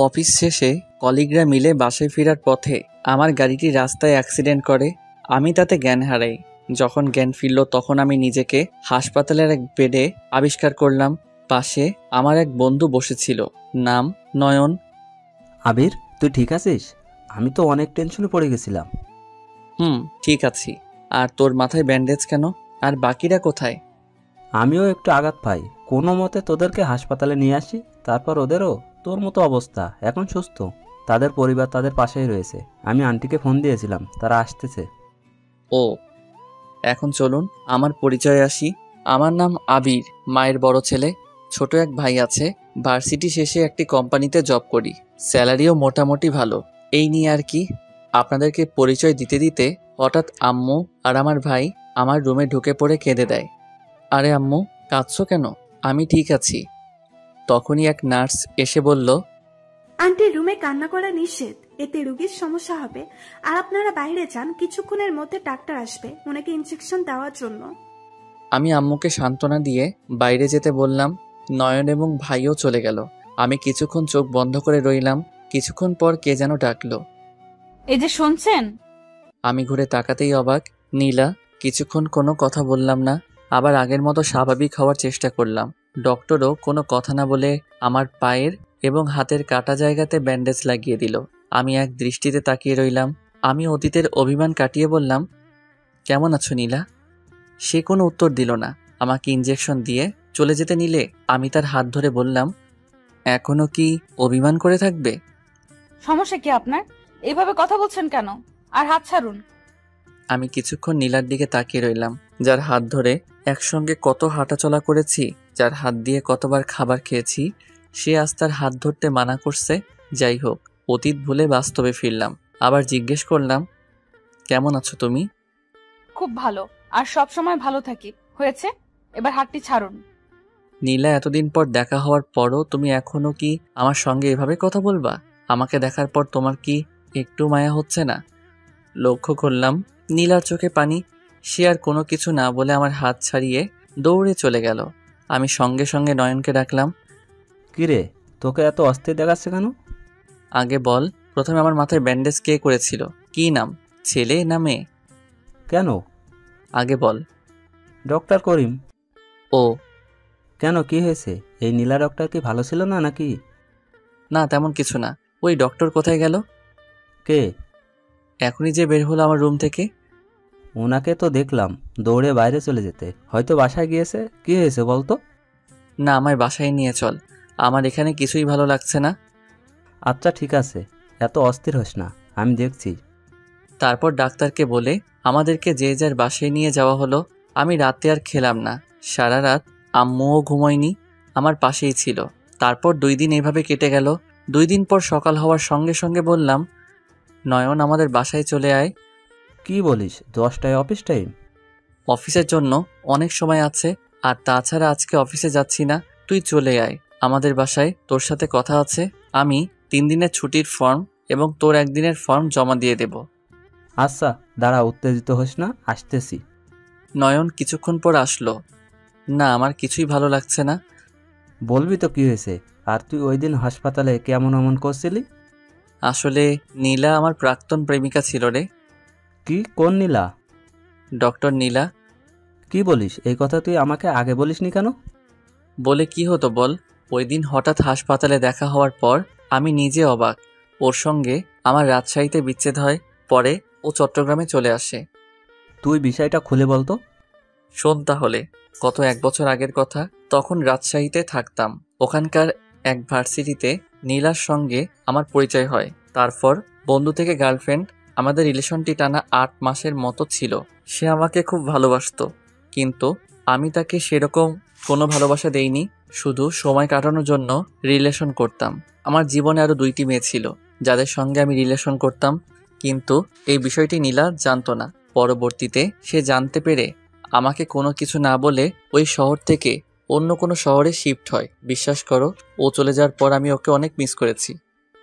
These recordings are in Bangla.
অফিস শেষে কলিগরা মিলে বাসায় ফেরার পথে আমার গাড়িটি রাস্তায় অ্যাক্সিডেন্ট করে। আমি তাতে জ্ঞান হারাই। যখন জ্ঞান ফিরল তখন আমি নিজেকে হাসপাতালের এক বেডে আবিষ্কার করলাম। পাশে আমার এক বন্ধু বসেছিল, নাম নয়ন। আবির, তুই ঠিক আছিস? আমি তো অনেক টেনশনে পড়ে গেছিলাম। ঠিক আছি। আর তোর মাথায় ব্যান্ডেজ কেন? আর বাকিরা কোথায়? আমিও একটু আঘাত পাই, কোনো মতে তোদেরকে হাসপাতালে নিয়ে আসি। তারপর ওদেরও তোর মতো অবস্থা, এখন সুস্থ। তাদের পরিবার তাদের পাশেই রয়েছে। আমি আন্টিকে ফোন দিয়েছিলাম, তারা আসতেছে। ও, এখন চলুন আমার পরিচয় আসি। আমার নাম আবির, মায়ের বড় ছেলে। ছোট এক ভাই আছে। ভার্সিটি শেষে একটি কোম্পানিতে জব করি, স্যালারিও মোটামুটি ভালো। এই নিয়ে আর কি। আপনাদেরকে পরিচয় দিতে দিতে হঠাৎ আম্মু আর আমার ভাই আমার রুমে ঢুকে পড়ে কেঁদে দেয়। আরে আম্মু, কাঁদছো কেন? আমি ঠিক আছি। তখনই এক নার্স এসে বলল, আন্টির রুমে কান্না করা নিষেধ, এতে রোগীর সমস্যা হবে। আর আপনারা বাইরে যান, কিছুক্ষণের মধ্যে ডাক্তার আসবে ওনাকে ইনজেকশন দেওয়ার জন্য। আমি আম্মুকে সান্ত্বনা দিয়ে বাইরে যেতে বললাম। নয়ন এবং ভাইও চলে গেল। আমি কিছুক্ষণ চোখ বন্ধ করে রইলাম। কিছুক্ষণ পর কে যেন ডাকলো। এই যে শুনছেন? আমি ঘুরে তাকাতেই অবাক। নীলা। কিছুক্ষণ কোনো কথা বললাম না, আবার আগের মতো স্বাভাবিক হওয়ার চেষ্টা করলাম। ডক্টরও কোনো কথা না বলে আমার পায়ের এবং হাতের কাটা জায়গাতে ব্যান্ডেজ লাগিয়ে দিল। আমি এক দৃষ্টিতে তাকিয়ে রইলাম। আমি অতীতের অভিমান কাটিয়ে বললাম, কেমন আছো নীলা? সে কোনো উত্তর দিল না। আমাকে ইনজেকশন দিয়ে চলে যেতে নিলে আমি তার হাত ধরে বললাম, এখনো কি অভিমান করে থাকবে? সমস্যা কি আপনার? এইভাবে কথা বলছেন কেন? আর হাত ছাড়ুন। আমি কিছুক্ষণ নীলার দিকে তাকিয়ে রইলাম, যার হাত ধরে একসঙ্গে কত হাঁটাচলা করেছি, যার হাত দিয়ে কতবার খাবার খেয়েছি। সে আজ তার হাত ধরতে মানা করছে। যাই হোক, অতীত ভুলে বাস্তবে ফিরলাম। আবার জিজ্ঞেস করলাম, কেমন আছো তুমি? খুব ভালো, আর সব সময় ভালো থাকি। হয়েছে, এবার হাতটি ছাড়ুন। নীলা, এতদিন পর দেখা হওয়ার পরও তুমি এখনো কি আমার সঙ্গে এভাবে কথা বলবা? আমাকে দেখার পর তোমার কি একটু মায়া হচ্ছে না? লক্ষ্য করলাম নীলার চোখে পানি। সে আর কোনো কিছু না বলে আমার হাত ছাড়িয়ে দৌড়ে চলে গেল। আমি সঙ্গে সঙ্গে নয়নকে ডাকলাম। কিরে, তোকে এত অস্থির দেখাচ্ছে কেন? আগে বল, প্রথমে আমার মাথায় ব্যান্ডেজ কে করেছিল? কি নাম, ছেলে না মেয়ে? কেন? আগে বল। ডক্টর করিম। ও, কেন, কি হয়েছে? এই নীলা ডক্টর কি ভালো ছিল না নাকি? না তেমন কিছু না। ওই ডক্টর কোথায় গেল? কে? এখনই যে বের হলো আমার রুম থেকে। ওনাকে তো দেখলাম দৌড়ে বাইরে চলে যেতে, হয়তো বাসায় গিয়েছে। কি হয়েছে বলতো? না, আমায় বাসায় নিয়ে চল, আমার এখানে কিছুই ভালো লাগছে না। আচ্ছা ঠিক আছে, এত অস্থির হোস না, আমি দেখছি। তারপর ডাক্তারকে বলে আমাদেরকে যে যার বাসায় নিয়ে যাওয়া হলো। আমি রাতে আর খেলাম না, সারা রাত আম্মুও ঘুমোয়নি, আমার পাশেই ছিল। তারপর 2 দিন এইভাবে কেটে গেল। 2 দিন পর সকাল হওয়ার সঙ্গে সঙ্গে বললাম, নয়ন আমাদের বাসায় চলে আয়। কি বলিস, 10টায় অফিস টাইম? অফিসের জন্য অনেক সময় আছে, আর তাছাড়া আজকে অফিসে যাচ্ছি না। তুই চলে আয় আমাদের বাসায়, তোর সাথে কথা আছে। আমি 3 দিনের ছুটির ফর্ম এবং তোর 1 দিনের ফর্ম জমা দিয়ে দেব। আচ্ছা দাঁড়া, উত্তেজিত হোস না, আসতেছি। নয়ন কিছুক্ষণ পর আসলো। না, আমার কিছুই ভালো লাগছে না। বলবি তো কি হয়েছে? আর তুই ওই দিন হাসপাতালে কেমন অমন করছিলি? আসলে নীলা আমার প্রাক্তন প্রেমিকা ছিল রে। কি, কোন নীলা? ডক্টর নীলা। কি বলিস? এই কথা তুই আমাকে আগে বলিসনি কেন? বলে কি হতো বল? ওই দিন হঠাৎ হাসপাতালে দেখা হওয়ার পর আমি নিজে অবাক। ওর সঙ্গে আমার রাজশাহীতে বিচ্ছেদ হয়, পরে ও চট্টগ্রামে চলে আসে। তুই বিষয়টা খুলে বলতো। শোন তাহলে, গত 1 বছর আগের কথা। তখন রাজশাহীতে থাকতাম। ওখানকার এক ভার্সিটিতে নীলার সঙ্গে আমার পরিচয় হয়। তারপর বন্ধু থেকে গার্লফ্রেন্ড, আমাদের রিলেশনটি টানা 8 মাসের মতো ছিল। সে আমাকে খুব ভালোবাসতো, কিন্তু আমি তাকে সেরকম কোনো ভালোবাসা দেইনি। শুধু সময় কাটানোর জন্য রিলেশন করতাম। আমার জীবনে আরও 2টি মেয়ে ছিল যাদের সঙ্গে আমি রিলেশন করতাম, কিন্তু এই বিষয়টি নীলা জানতো না। পরবর্তীতে সে জানতে পেরে আমাকে কোনো কিছু না বলে ওই শহর থেকে অন্য কোনো শহরে শিফট হয়। বিশ্বাস করো, ও চলে যাওয়ার পর আমি ওকে অনেক মিস করেছি।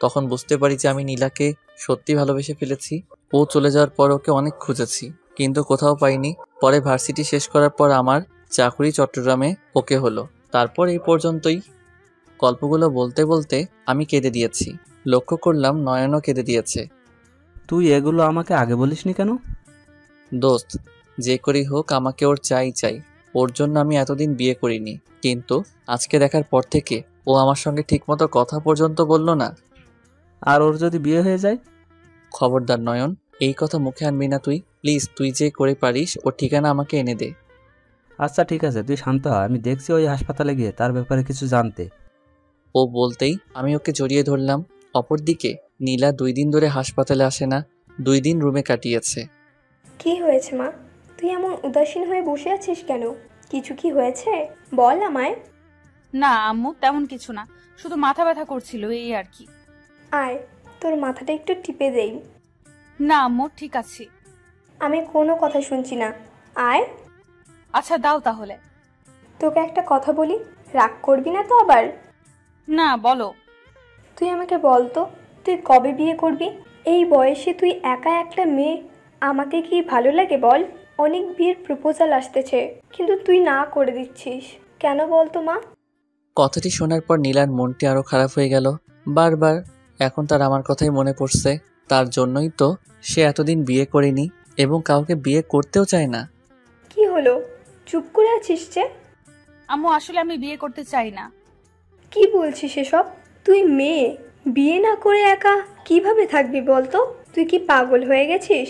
তখন বুঝতে পারি যে আমি নীলাকে সত্যি ভালোবেসে ফেলেছি। ও চলে যাওয়ার পর ওকে অনেক খুঁজেছি, কিন্তু কোথাও পাইনি। পরে ভার্সিটি শেষ করার পর আমার চাকরি চট্টগ্রামে ওকে হলো। তারপর এই পর্যন্তই। গল্পগুলো বলতে বলতে আমি কেঁদে দিয়েছি। লক্ষ্য করলাম নয়নও কেঁদে দিয়েছে। তুই এগুলো আমাকে আগে বলিসনি কেন? দোস্ত, যে করি হোক আমাকে ওর চাই। ওর জন্য আমি এতদিন বিয়ে করিনি, কিন্তু আজকে দেখার পর থেকে ও আমার সঙ্গে ঠিকমতো কথা পর্যন্ত বলল না। আর ওর যদি বিয়ে হয়ে যায়? খবরদার নয়ন, এই কথা মুখে আনবি না তুই। প্লিজ, তুই যে করে পারিস ওর ঠিকানা আমাকে এনে দে। আচ্ছা ঠিক আছে, তুই শান্ত হ, আমি দেখছি ওই হাসপাতালে গিয়ে তার ব্যাপারে কিছু জানতে। ও বলতেই আমি ওকে জড়িয়ে ধরলাম। অপরদিকে নীলা 2 দিন ধরে হাসপাতালে আসে না, 2 দিন রুমে কাটিয়েছে। কি হয়েছে মা? তুই এমন উদাসীন হয়ে বসে আছিস কেন? কিছু কি হয়েছে? বল আমায়। না আম্মু, তেমন কিছু না, শুধু মাথা ব্যথা করছিল এই আর কি। আয়, তোর মাথাটা একটু টিপে দেই। না আম্মু, ঠিক আছে। আমি কোনো কথা শুনছি না, আয়। আচ্ছা দাও তাহলে। তোকে একটা কথা বলি, রাগ করবি না তো আবার? না বলো। তুই আমাকে বল তো, তুই কবে বিয়ে করবি? এই বয়সে তুই একা একটা মেয়ে, আমাকে কি ভালো লাগে বল? অনেক বিয়ের প্রপোজাল আসতেছে, কিন্তু তুই না করে দিচ্ছিস কেন বল তো মা? কথাটি শোনার পর নীলার মনটি আরো খারাপ হয়ে গেল। বারবার এখন তার আমার কথাই মনে পড়ছে। তার জন্যই তো সে এতদিন বিয়ে করেনি এবং কাউকে বিয়ে করতেও চায় না। কি হলো, চুপ করে আছিস যে? আম্মু আসলে আমি বিয়ে করতে চাই না। কি বলছিস এসব? তুই মেয়ে, বিয়ে না করে একা কিভাবে থাকবি বল তো? তুই কি পাগল হয়ে গেছিস?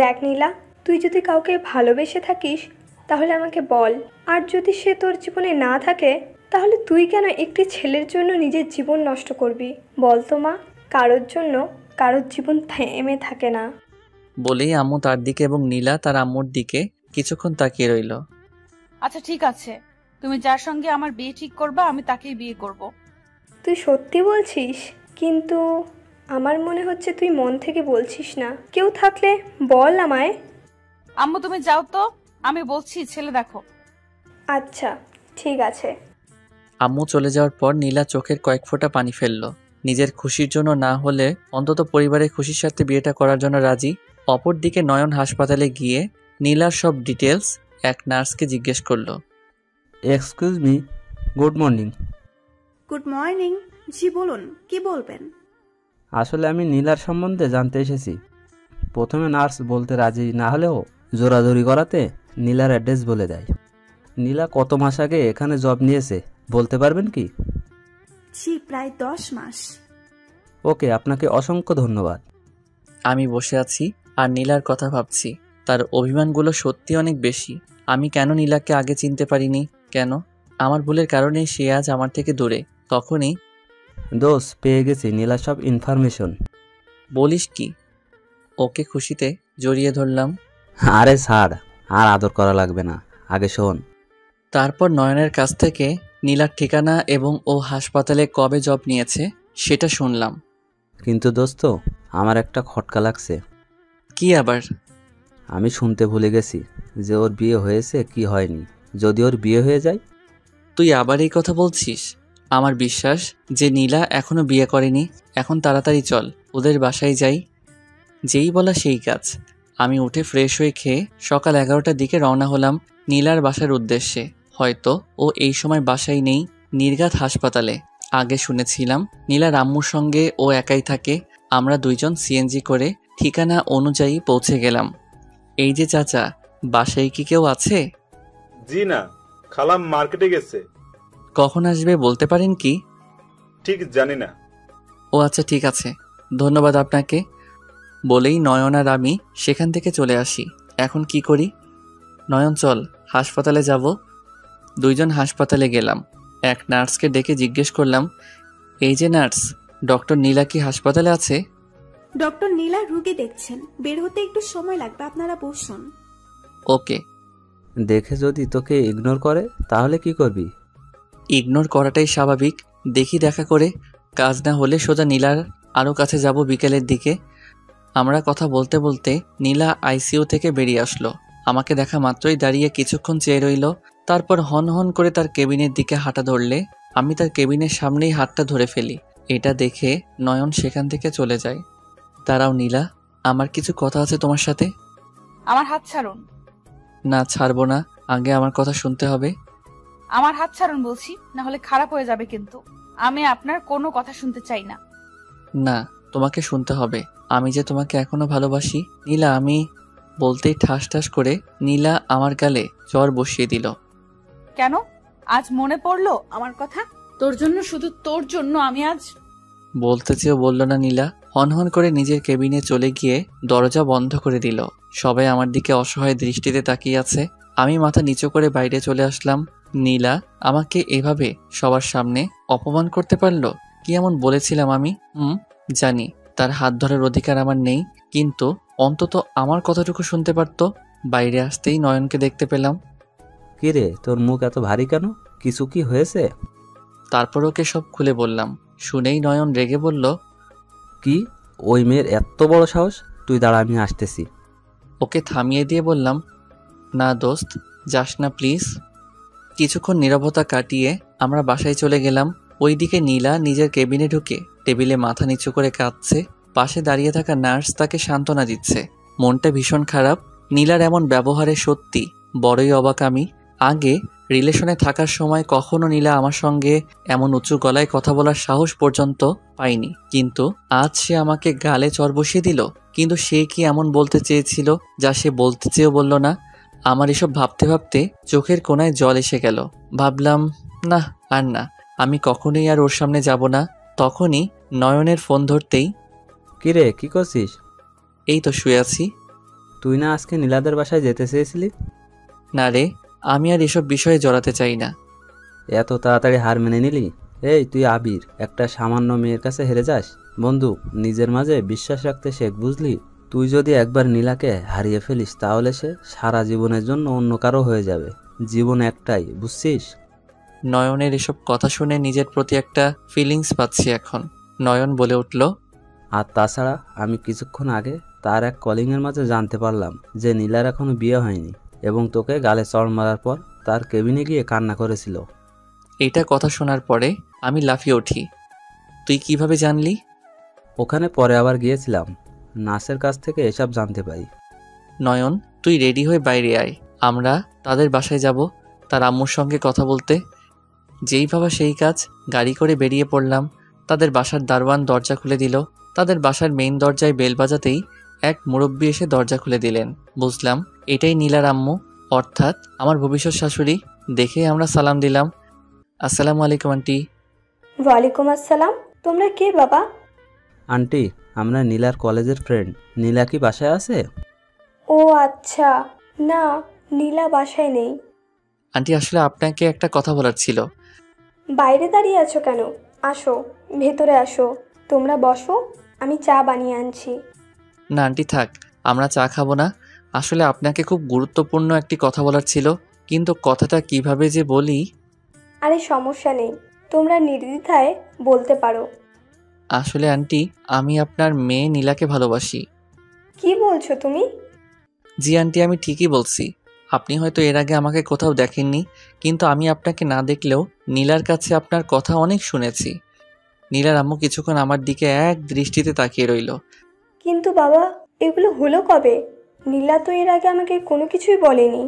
দেখ নীলা, তুই যদি কাউকে ভালোবেসে থাকিস তাহলে আমাকে বল, আর যদি সে তোর জীবনে না থাকে তাহলে তুই কেন একটি ছেলের জন্য নিজের জীবন নষ্ট করবি বল তো মা? কারোর জন্য কারোর জীবন থেমে থাকে না। বলেই আম্মু তার দিকে এবং নীলা তার আম্মুর দিকে কিছুক্ষণ তাকিয়ে রইল। আচ্ছা ঠিক আছে, তুমি যার সঙ্গে আমার বিয়ে ঠিক করবা আমি তাকেই বিয়ে করব। তুই সত্যি বলছিস? কিন্তু আমার মনে হচ্ছে তুই মন থেকে বলছিস না। কেউ থাকলে বল আমায়। আম্মু তুমি যাও তো, আমি বলছি ছেলে দেখো। আচ্ছা ঠিক আছে। আম্মু চলে যাওয়ার পর নীলা চোখের কয়েক ফোঁটা পানি ফেলল। নিজের খুশির জন্য না হলে অন্তত পরিবারের খুশির সাথে বিয়েটা করার জন্য রাজি। অপরদিকে নয়ন হাসপাতালে গিয়ে নীলার সব ডিটেলস এক নার্সকে জিজ্ঞেস করলো। Excuse me, good morning. Good morning. জি বলুন, কি বলবেন? আসলে আমি নীলার সম্বন্ধে জানতে এসেছি। প্রথমে নার্স বলতে রাজি না হলেও জোরাজোরি করাতে নীলার অ্যাড্রেস বলে দেয়। নীলা কত মাস আগে এখানে জব নিয়েছে বলতে পারবেন কি? জি, প্রায় 10 মাস। ওকে, আপনাকে অসংখ্য ধন্যবাদ। আমি বসে আছি আর নীলার কথা ভাবছি। তার অভিমানগুলো সত্যি অনেক বেশি। আমি কেন নীলাকে আগে চিনতে পারিনি? কেন? আমার ভুলের কারণেই সে আজ আমার থেকে দূরে। তখনই দোষ পেয়ে গেছি নীলা সব ইনফরমেশন। বলিস কি? ওকে খুশিতে জড়িয়ে ধরলাম। আরে ছাড়, আর আদর করা লাগবে না, আগে শোন। তারপর নয়নের কাছ থেকে নীলার ঠিকানা এবং ও হাসপাতালে কবে জব নিয়েছে সেটা শুনলাম। কিন্তু দোস্ত, আমার একটা খটকা লাগছে। কি আবার? আমি শুনতে ভুলে গেছি যে ওর বিয়ে হয়েছে কি হয়নি। যদি ওর বিয়ে হয়ে যায়? তুই আবার এই কথা বলছিস? আমার বিশ্বাস যে নীলা এখনো বিয়ে করেনি। এখন তাড়াতাড়ি চল, ওদের বাসায় যাই। যেই বলা সেই কাজ। আমি উঠে ফ্রেশ হয়ে খেয়ে সকাল 11টার দিকে রওনা হলাম নীলার বাসার উদ্দেশ্যে। হয়তো ও এই সময় বাসায় নেই, নির্ঘাত হাসপাতালে। আগে শুনেছিলাম নীলার আম্মুর সঙ্গে ও একাই থাকে। আমরা দুইজন সিএনজি করে ঠিকানা অনুযায়ী পৌঁছে গেলাম। এই যে চাচা, বাসায় কি কেউ আছে? জি না, খালাম মার্কেটে গেছে। কখন আসবে বলতে পারেন কি? ঠিক জানি না। ও আচ্ছা ঠিক আছে, ধন্যবাদ আপনাকে। বলেই নয়ন আর আমি সেখান থেকে চলে আসি। এখন কি করি? নয়ন চল, হাসপাতালে যাব। দুইজন হাসপাতালে গেলাম। এক নার্সকে ডেকে জিজ্ঞেস করলাম, এই যে নার্স, ডক্টর নীলা কি হাসপাতালে আছে? ডক্টর নীলা রুগী দেখছেন, বের হতে একটু সময় লাগবে, আপনারা বসুন। ওকে। দেখে যদি তোকে ইগনোর করে তাহলে কি করবি? ইগনোর করাটাই স্বাভাবিক। দেখি দেখা করে, কাজ না হলে সোজা নীলার আরও কাছে যাব বিকেলের দিকে। আমরা কথা বলতে বলতে নীলা আইসিইউ থেকে বেরিয়ে আসলো। আমাকে দেখা মাত্রই দাঁড়িয়ে কিছুক্ষণ চেয়ে রইল। তারপর হন হন করে তার কেবিনের দিকে হাঁটা ধরলে আমি তার কেবিনের সামনেই হাতটা ধরে ফেলি। এটা দেখে নয়ন সেখান থেকে চলে যায়। দাঁড়াও নীলা, আমার কিছু কথা আছে তোমার সাথে। আমার হাত ছাড়ুন। না, ছাড়বো না, আগে আমার কথা শুনতে হবে। আমার হাত ছাড়ুন বলছি, না হলে খারাপ হয়ে যাবে কিন্তু। আমি আপনার কোনো কথা শুনতে চাই না। না, তোমাকে শুনতে হবে। আমি যে তোমাকে এখনো ভালোবাসি নীলা। আমি বলতেই ঠাস ঠাস করে নীলা আমার গালে চড় বসিয়ে দিল। কেন? আজ মনে পড়লো আমার কথা? তোর জন্য, শুধু তোর জন্য আমি আজ। বলতে চেয়েও বলল না নীলা। হনহন করে নিজের কেবিনে চলে গিয়ে দরজা বন্ধ করে দিল। সবাই আমার দিকে অসহায় দৃষ্টিতে তাকিয়ে আছে। আমি মাথা নিচু করে বাইরে চলে আসলাম। নীলা আমাকে এভাবে সবার সামনে অপমান করতে পারলো? কি এমন বলেছিলাম আমি? জানি তার হাত ধরার অধিকার আমার নেই, কিন্তু অন্তত আমার কথাটুকু শুনতে পারতো। বাইরে আসতেই নয়নকে দেখতে পেলাম। কিরে, তোর মুখ এত ভারী কেন? কিছু কি হয়েছে? তারপর ওকে সব খুলে বললাম। শুনেই নয়ন রেগে বলল, কি? ওই মেয়ের এত বড় সাহস? তুই দাঁড়া, আমি আসতেছি। ওকে থামিয়ে দিয়ে বললাম, না দোস্ত, যাস না প্লিজ। কিছুক্ষণ নীরবতা কাটিয়ে আমরা বাসায় চলে গেলাম। ওইদিকে নীলা নিজের কেবিনে ঢুকে টেবিলে মাথা নিচু করে কাঁদছে। পাশে দাঁড়িয়ে থাকা নার্স তাকে সান্ত্বনা দিচ্ছে। মনটা ভীষণ খারাপ। নীলার এমন ব্যবহারে সত্যি বড়ই অবাক আমি। আগে রিলেশনে থাকার সময় কখনো নীলা আমার সঙ্গে এমন উঁচু গলায় কথা বলার সাহস পর্যন্ত পাইনি, কিন্তু আজ সে আমাকে গালে চড় বসিয়ে দিল। কিন্তু সে কি এমন বলতে চেয়েছিল যা সে বলতে চেয়েও বলল না? আমার এসব ভাবতে ভাবতে চোখের কোণায় জল এসে গেল। ভাবলাম, না আর না, আমি কখনোই আর ওর সামনে যাব না। তখনই নয়নের ফোন ধরতেই, কিরে, কি করছিস? এই তো শুয়ে আছি। তুই না আজকে নীলাদের বাসায় যেতে চেয়েছিলি? না রে, আমি আর এসব বিষয়ে জড়াতে চাই না। এত তাড়াতাড়ি হার মেনে নিলি? এই, তুই আবির, একটা সামান্য মেয়ের কাছে হেরে যাস? বন্ধু, নিজের মাঝে বিশ্বাস রাখতে শেখ, বুঝলি? তুই যদি একবার নীলাকে হারিয়ে ফেলিস তাহলে সে সারা জীবনের জন্য অন্য কারো হয়ে যাবে। জীবন একটাই, বুঝছিস? নয়নের এসব কথা শুনে নিজের প্রতি একটা ফিলিংস পাচ্ছি এখন। নয়ন বলে উঠল, আর তাছাড়া আমি কিছুক্ষণ আগে তার এক কলিংয়ের মাঝে জানতে পারলাম যে নীলার এখনো বিয়ে হয়নি, এবং তোকে গালে চড় মারার পর তার কেবিনে গিয়ে কান্না করেছিল। এইটা কথা শোনার পরে আমি লাফিয়ে উঠি। তুই কিভাবে জানলি? ওখানে পরে আবার গিয়েছিলাম, নার্সের কাছ থেকে এসব জানতে পারি। নয়ন, তুই রেডি হয়ে বাইরে আয়, আমরা তাদের বাসায় যাব তার আম্মুর সঙ্গে কথা বলতে। যেই ভাবা সেই কাজ, গাড়ি করে বেরিয়ে পড়লাম। তাদের বাসার দারোয়ান দরজা খুলে দিল। তাদের বাসার মেইন দরজায় বেল বাজাতেই এক মুরব্বি এসে দরজা খুলে দিলেন। বুঝলাম এটাই নীলার আম্মু, অর্থাৎ আমার ভবিষ্যৎ শাশুড়ি। দেখে আমরা সালাম দিলাম। আসসালামু আলাইকুম আন্টি। ওয়ালাইকুম আসসালাম। তোমরা কে বাবা? আন্টি, আমরা নীলার কলেজের ফ্রেন্ড। নীলা কি বাসায় আছে? ও আচ্ছা, না, নীলা বাসায় নেই। আন্টি, আসলে আপনাকে একটা কথা বলার ছিল। বাইরে দাঁড়িয়ে আছো কেন? আসো, ভেতরে আসো। তোমরা বসো, আমি চা বানিয়ে আনছি। না আন্টি, থাক, আমরা চা খাবো না। আসলে আপনাকে খুব গুরুত্বপূর্ণ একটি কথা বলার ছিল, কিন্তু কথাটা কিভাবে যে বলি। আরে সমস্যা নেই, তোমরা নির্দ্বিধায় বলতে পারো। আসলে আন্টি, আমি আপনার মেয়ে নীলাকে ভালোবাসি। কি বলছো তুমি? জি আন্টি, আমি ঠিকই বলছি। আপনি হয়তো এর আগে আমাকে কোথাও দেখেননি, কিন্তু আমি আপনাকে না দেখলেও নীলার কাছে আপনার কথা অনেক শুনেছি। নীলার আম্মু কিছুক্ষণ আমার দিকে এক দৃষ্টিতে তাকিয়ে রইল। কিন্তু বাবা, এগুলো হলো কবে? নীলা তো এর আগে আমাকে কোনো কিছুই বলেনি।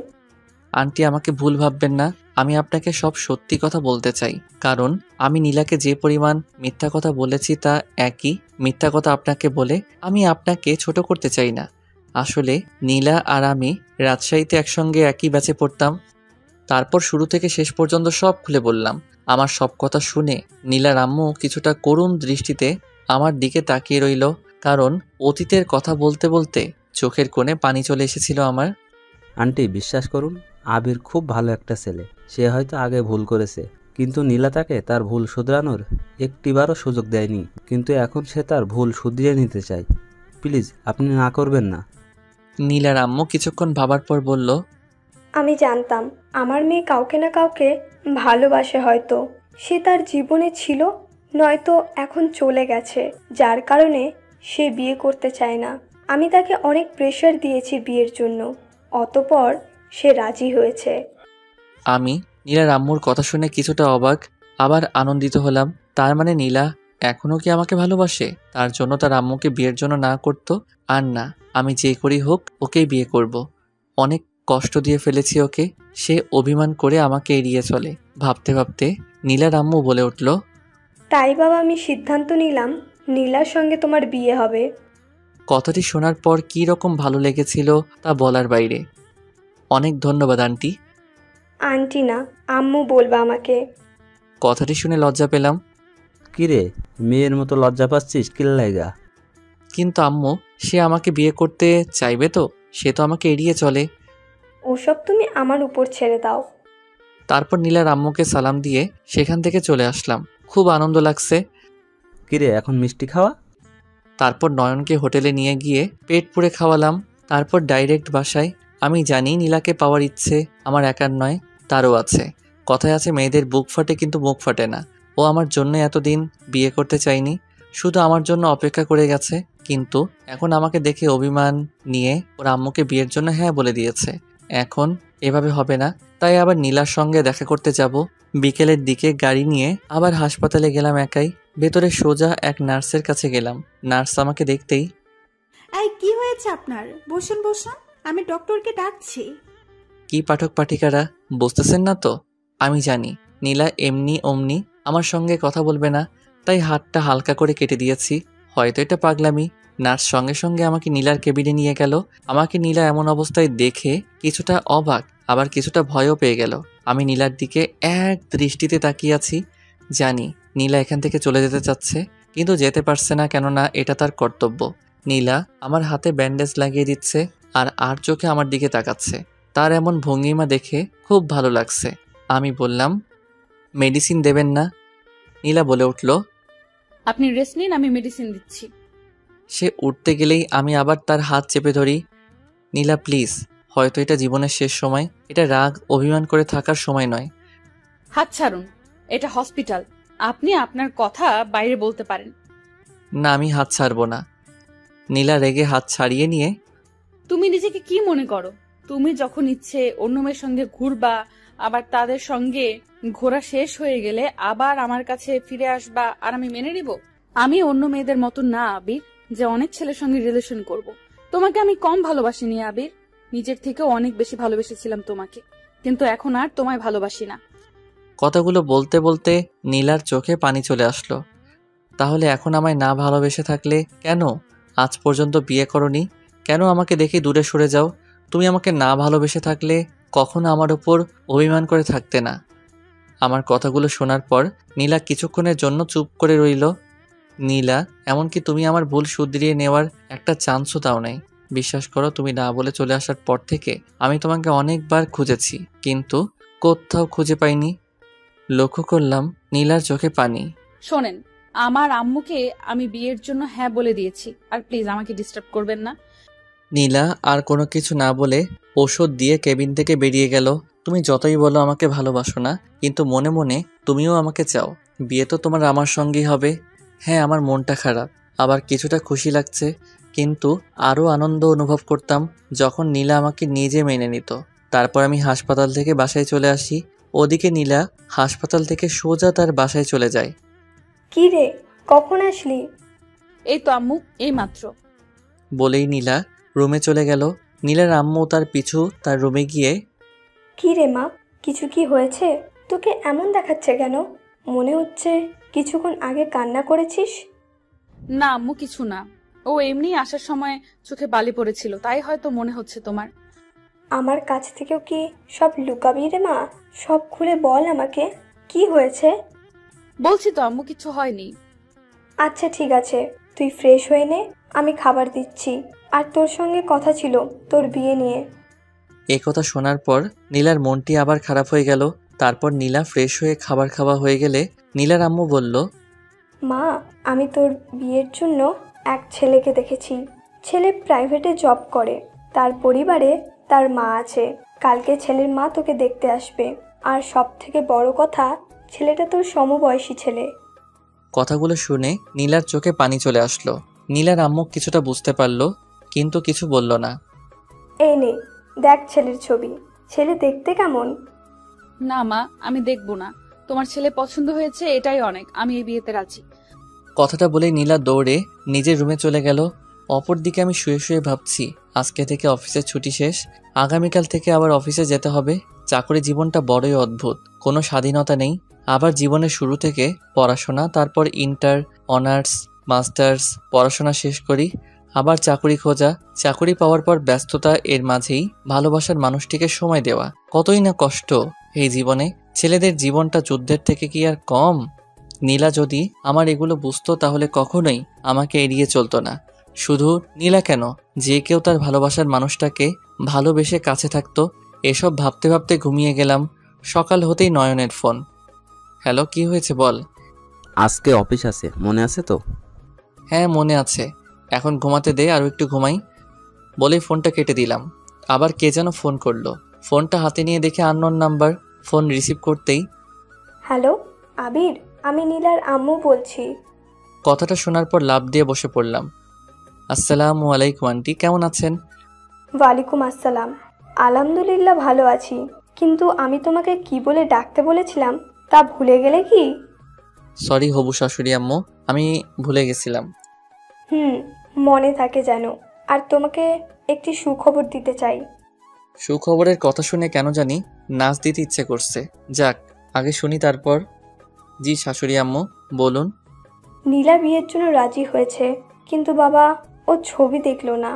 আন্টি, আমাকে ভুল ভাববেন না, আমি আপনাকে সব সত্যি কথা বলতে চাই। কারণ আমি নীলাকে যে পরিমাণ মিথ্যা কথা বলেছি তা একই মিথ্যা কথা আপনাকে বলে আমি আপনাকে ছোট করতে চাই না। আসলে নীলা আর আমি রাজশাহীতে একসঙ্গে একই ব্যাচে পড়তাম। তারপর শুরু থেকে শেষ পর্যন্ত সব খুলে বললাম। আমার সব কথা শুনে নীলার আম্মু কিছুটা করুণ দৃষ্টিতে আমার দিকে তাকিয়ে রইল, কারণ অতীতের কথা বলতে বলতে চোখের কোণে পানি চলে এসেছিল আমার। আন্টি, বিশ্বাস করুন, আবির খুব ভালো একটা ছেলে। সে হয়তো আগে ভুল করেছে, কিন্তু নীলা তাকে তার ভুল শুধরানোর একটিবারও সুযোগ দেয়নি। কিন্তু এখন সে তার ভুল শুধরিয়ে নিতে চায়। প্লিজ, আপনি না করবেন না। নীলার আম্মু কিছুক্ষণ ভাবার পর বলল, আমি জানতাম আমার মেয়ে কাউকে না কাউকে ভালোবাসে, হয়তো সে তার জীবনে ছিল, নয়তো এখন চলে গেছে, যার কারণে সে বিয়ে করতে চায় না। আমি তাকে অনেক প্রেশার দিয়েছি বিয়ের জন্য, অতঃপর সে রাজি হয়েছে। আমি নীলার আম্মুর কথা শুনে কিছুটা অবাক, আবার আনন্দিত হলাম। তার মানে নীলা এখনো কি আমাকে ভালোবাসে? তার জন্য তার আম্মুকে বিয়ের জন্য না করতো? আর না, আমি যে করি হোক ওকেই বিয়ে করব। অনেক কষ্ট দিয়ে ফেলেছি ওকে, সে অভিমান করে আমাকে এড়িয়ে চলে। ভাবতে ভাবতে নীলার আম্মু বলে উঠল, তাই বাবা আমি সিদ্ধান্ত নিলাম নীলার সঙ্গে তোমার বিয়ে হবে। কথাটি শোনার পর কী রকম ভালো লেগেছিল তা বলার বাইরে। অনেক ধন্যবাদ আন্টি। আন্টি না, আম্মু বলবা আমাকে। কথাটি শুনে লজ্জা পেলাম। কিরে, মেয়ের মতো লজ্জা পাচ্ছিস কিল লাইগা? কিন্তু আম্মু, সে আমাকে বিয়ে করতে চাইবে তো? সে তো আমাকে এড়িয়ে চলে। ওসব তুমি আমার উপর ছেড়ে দাও। তারপর নীলার আম্মুকে সালাম দিয়ে সেখান থেকে চলে আসলাম। খুব আনন্দ লাগছে। কিরে, এখন মিষ্টি খাওয়া? তারপর নয়নকে হোটেলে নিয়ে গিয়ে পেট পুড়ে খাওয়ালাম। তারপর ডাইরেক্ট বাসায়। আমি জানি নীলাকে পাওয়ার ইচ্ছে আমার একার নয়, তারও আছে। কথায় আছে মেয়েদের বুক ফাটে কিন্তু মুখ ফাটে না। ও আমার জন্য এতদিন বিয়ে করতে চায়নি, শুধু আমার জন্য অপেক্ষা করে গেছে। কিন্তু এখন আমাকে দেখে অভিমান নিয়ে ওর আম্মুকে বিয়ের জন্য হ্যাঁ বলে দিয়েছে। এখন এভাবে হবে না, তাই আবার নীলার সঙ্গে দেখা করতে যাব। বিকেলের দিকে গাড়ি নিয়ে আবার হাসপাতালে গেলাম একাই। ভেতরে সোজা এক নার্সের কাছে গেলাম। নার্স আমাকে দেখতেই, এই কি হয়েছে আপনার? বসুন বসুন, আমি ডক্টরকে ডাকছি। কি পাঠক পাঠিকারা, বুঝতেছেন না তো? আমি জানি নীলা এমনি অমনি আমার সঙ্গে কথা বলবে না, তাই হাতটা হালকা করে কেটে দিয়েছি। হয়তো এটা পাগলামি। নার্স সঙ্গে সঙ্গে আমাকে নীলার কেবিনে নিয়ে গেল। আমাকে নীলা এমন অবস্থায় দেখে কিছুটা অবাক, আবার কিছুটা ভয়ও পেয়ে গেল। আমি নীলার দিকে এক দৃষ্টিতে তাকিয়ে আছি। জানি নীলা এখান থেকে চলে যেতে চাচ্ছে, কিন্তু যেতে পারছে না, কেননা এটা তার কর্তব্য। নীলা আমার হাতে ব্যান্ডেজ লাগিয়ে দিচ্ছে আর চোখে আমার দিকে তাকাচ্ছে। তার এমন ভঙ্গিমা দেখে খুব ভালো লাগছে। আমি বললাম, মেডিসিন দেবেন না? নীলা বলে উঠল, আপনি রেস্ট নিন, আমি মেডিসিন দিচ্ছি। সে উঠতে গেলেই আমি আবার তার হাত চেপে ধরি। নীলা প্লিজ, হয়তো এটা জীবনের শেষ সময়। এটা রাগ অভিমান করে থাকার সময় নয়। হাত ছাড়ুন, এটা হসপিটাল। আপনি আপনার কথা বাইরে বলতে পারেন। না, আমি হাত ছাড়বো না। নীলা রেগে হাত ছাড়িয়ে নিয়ে, তুমি নিজেকে কি মনে করো? তুমি যখন ইচ্ছে অন্য মেয়ের সঙ্গে ঘুরবা, আবার তাদের সঙ্গে ঘোরা শেষ হয়ে গেলে আবার আমার কাছে ফিরে আসবা, আর আমি মেনে নিব? আমি অন্য মেয়েদের মতো না আবির, যে অনেক ছেলের সঙ্গে রিলেশন করব। তোমাকে আমি কম ভালোবাসিনি আবির, নিজের থেকে অনেক বেশি ভালোবেসেছিলাম তোমাকে, কিন্তু এখন আর তোমায় ভালোবাসি না। কথাগুলো বলতে বলতে নীলার চোখে পানি চলে আসলো। তাহলে এখন আমায় না ভালোবেসে থাকলে কেন আজ পর্যন্ত বিয়ে করনি? কেন আমাকে দেখে দূরে সরে যাও? তুমি আমাকে না ভালোবেসে থাকলে কখনো আমার ওপর অভিমান করে থাকতে না। আমার কথাগুলো শোনার পর নীলা কিছুক্ষণের জন্য চুপ করে রইল। নীলা, এমনকি তুমি আমার ভুল শুধরিয়ে নেওয়ার একটা চান্সও দাও নাই। বিশ্বাস করো, তুমি না বলে চলে আসার পর থেকে আমি তোমাকে অনেকবার খুঁজেছি, কিন্তু কোথাও খুঁজে পাইনি। লক্ষ্য করলাম নীলার চোখে পানি। শোনেন, আমার আম্মুকে আমি বিয়ের জন্য হ্যাঁ বলে দিয়েছি, আর প্লিজ আমাকে ডিস্টার্ব করবেন না। নীলা আর কোনো কিছু না বলে ওষুধ দিয়ে কেবিন থেকে বেরিয়ে গেল। তুমি যতই বলো আমাকে ভালোবাসো না, কিন্তু মনে মনে তুমিও আমাকে চাও। বিয়ে তো তোমার আমার সঙ্গেই হবে। হ্যাঁ, আমার মনটা খারাপ, আবার কিছুটা খুশি লাগছে, কিন্তু আরও আনন্দ অনুভব করতাম যখন নীলা আমাকে নিজে মেনে নিত। তারপর আমি হাসপাতাল থেকে বাসায় চলে আসি। ওদিকে নীলা হাসপাতাল থেকে সোজা তার বাসায় চলে যায়। কি রে, কখন আসলি? এই তো আম্মু, এই মাত্র। বলেই নীলা রুমে চলে গেল। নীলার আম্মু তার পিছু তার রুমে গিয়ে, কি রে মা, কিছু কি হয়েছে? তোকে এমন দেখাচ্ছে কেন? মনে হচ্ছে কিছুক্ষণ আগে কান্না করেছিস। না আম্মু, কিছু না। ও এমনি আসার সময় চোখে বালি পড়েছিল, তাই হয়তো মনে হচ্ছে তোমার। আমার কাছ থেকেও কি সব লুকাবি রে মা? সব খুলে বল আমাকে, কি হয়েছে? বলছি তো আম্মু, কিছু হয়নি। আচ্ছা ঠিক আছে, তুই ফ্রেশ হয়ে নে, আমি খাবার দিচ্ছি। আর তোর সঙ্গে কথা ছিল তোর বিয়ে নিয়ে। এই কথা শোনার পর নীলার মনটি আবার খারাপ হয়ে গেল। তারপর নীলা ফ্রেশ হয়ে খাবার খাওয়া হয়ে গেলে নীলার আম্মু বলল, মা, আমি তোর বিয়ের জন্য এক ছেলেকে দেখেছি। ছেলে প্রাইভেটে জব করে, তার পরিবারে তার মা আছে। কালকে ছেলের মা তোকে দেখতে আসবে। আর সব থেকে বড় কথা, ছেলেটা তোর সমবয়সী ছেলে। কথাগুলো শুনে নীলার চোখে পানি চলে আসলো। নীলার আম্মু কিছুটা বুঝতে পারল, কিন্তু কিছু বলল না। এই নে, দেখ ছেলের ছবি। ছেলে দেখতে কেমন? না মা, আমি দেখবো না। তোমার ছেলে পছন্দ হয়েছে, এটাই অনেক। আমি এই বিয়েতে রাজি। কথাটা বলে নীলা দৌড়ে নিজের রুমে চলে গেল। অপরদিকে আমি শুয়ে শুয়ে ভাবছি, আজকে থেকে অফিসের ছুটি শেষ, আগামীকাল থেকে আবার অফিসে যেতে হবে। চাকরি জীবনটা বড়ই অদ্ভুত, কোনো স্বাধীনতা নেই। আবার জীবনের শুরু থেকে পড়াশোনা, তারপর ইন্টার, অনার্স, মাস্টার্স পড়াশোনা শেষ করি, আবার চাকরি খোঁজা, চাকরি পাওয়ার পর ব্যস্ততা, এর মাঝেই ভালোবাসার মানুষটিকে সময় দেওয়া। কতই না কষ্ট এই জীবনে। ছেলেদের জীবনটা যুদ্ধের থেকে কি আর কম? নীলা যদি আমার এগুলো বুঝতো তাহলে কখনোই আমাকে এড়িয়ে চলতো না। শুধু নীলা কেন, যে কেউ তার ভালোবাসার মানুষটাকে ভালোবেসে কাছে থাকতো। এসব ভাবতে ভাবতে ঘুমিয়ে গেলাম। সকাল হতেই নয়নের ফোন। হ্যালো, কি হয়েছে বল। আজকে অফিস আছে, মনে আছে তো? হ্যাঁ মনে আছে, এখন ঘুমাতে দে, আরও একটু ঘুমাই বলেই ফোনটা কেটে দিলাম। আবার কে যেন ফোন করলো। ফোনটা হাতে নিয়ে দেখে আননোন নাম্বার। ফোন রিসিভ করতেই হ্যালো আবির, আমি নীলার আম্মু বলছি। কথাটা শোনার পর লাফ দিয়ে বসে পড়লাম। আসসালামু আলাইকুম আন্টি, কেমন আছেন? ওয়ালাইকুম আসসালাম। আলহামদুলিল্লাহ ভালো আছি, কিন্তু আমি তোমাকে কি বলে ডাকতে বলেছিলাম তা ভুলে গেলে কি? সরি হবু শাশুড়ি আম্মু, আমি ভুলে গেছিলাম। মনে থাকে যেন। আর তোমাকে একটি সুখবর দিতে চাই। সুখবরের কথা শুনে কেন জানি নাচ দিতে ইচ্ছে করছে। যাক, আগে শুনি তারপর। জি শাশুড়ি আম্মু, বলুন। নীলা বিয়ের জন্য রাজি হয়েছে, কিন্তু বাবা ও ছবি দেখলো না।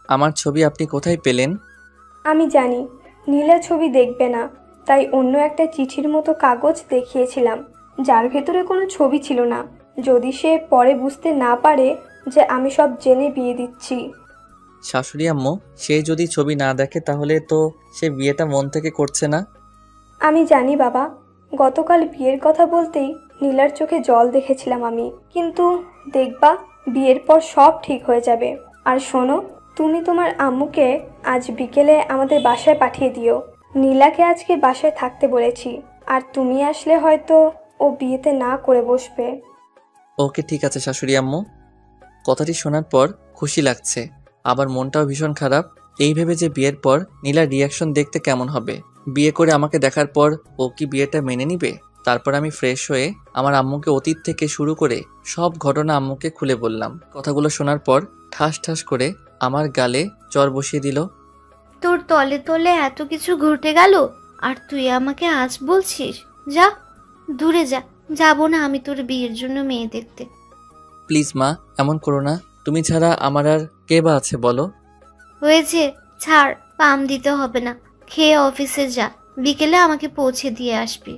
আমার ছবি আপনি কোথায় পেলেন? আমি জানি নীলা ছবি দেখবে না, তাই অন্য একটা চিঠির মতো কাগজ দেখিয়েছিলাম, যার ভেতরে কোনো ছবি ছিল না। যদি সে পরে বুঝতে না পারে যে আমি সব জেনে বিয়ে দিচ্ছি। শাশুড়ি আম্মু, সে যদি ছবি না দেখে তাহলে তো সে বিয়েটা মন থেকে করছে না। আমি জানি বাবা, গতকাল বিয়ের কথা বলতেই নীলার চোখে জল দেখেছিলাম আমি, কিন্তু দেখবা বিয়ের পর সব ঠিক হয়ে যাবে। আর শোনো, তুমি তোমার আম্মুকে আজ বিকেলে আমাদের বাসায় পাঠিয়ে দিও। নীলাকে আজকে বাসায় থাকতে বলেছি, আর তুমি আসলে হয়তো ও বিয়েতে না করে বসবে। ওকে ঠিক আছে শাশুড়ি আম্মু। কথাটি শোনার পর খুশি লাগছে, আবার মনটাও ভীষণ খারাপ। এই ভেবে যে বিয়ের পর নীলার রিয়াকশন দেখতে কেমন হবে। বিয়ে করে আমাকে দেখার পর ও কি বিয়েটা মেনে নিবে? তারপর আমি ফ্রেশ হয়ে আমার আম্মুকে অতীত থেকে শুরু করে সব ঘটনা আম্মুকে খুলে বললাম। কথাগুলো শোনার পর ঠাস ঠাস করে আমার গালে চর বসিয়ে দিল। তোর তলে তলে এত কিছু ঘটে গেল, আর তুই আমাকে আজ বলছিস? যা, দূরে যা। যাবো না আমি তোর বিয়ের জন্য মেয়ে দেখতে। প্লিজ মা, এমন করো না। তুমি ছাড়া আমার আর কে বা আছে বলো? হয়েছে, ছাড়, পাম দিতে হবে না। খেয়ে অফিসে যা, বিকেলে আমাকে পৌঁছে দিয়ে আসবি।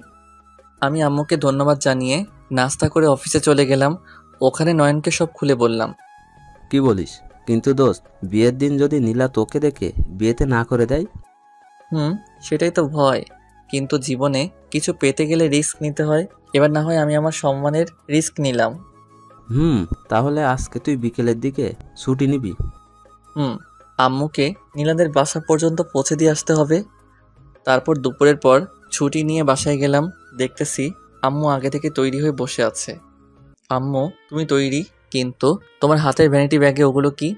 আমি আম্মুকে ধন্যবাদ জানিয়ে নাস্তা করে অফিসে চলে গেলাম। ওখানে নয়নকে সব খুলে বললাম। কি বলিস? কিন্তু দোস্ত, বিয়ের দিন যদি নীলা তোকে দেখে বিয়েতে না করে দেয়? সেটাই তো ভয়। কিন্তু জীবনে কিছু পেতে গেলে রিস্ক নিতে হয়। এবার না হয় আমি আমার সম্মানের রিস্ক নিলাম। তাহলে আজকে তুই বিকেলের দিকে ছুটি নিবি? আম্মুকে নীলাদের বাসা পর্যন্ত পৌঁছে দিয়ে আসতে হবে। তারপর দুপুরের পর ছুটি নিয়ে বাসায় গেলাম। দেখতেছি আম্মু আগে থেকে তৈরি হয়ে বসে আছে। আম্মু, তুমি তৈরি, কিন্তু তোমার হাতের ভ্যানিটি ব্যাগে ওগুলো কি?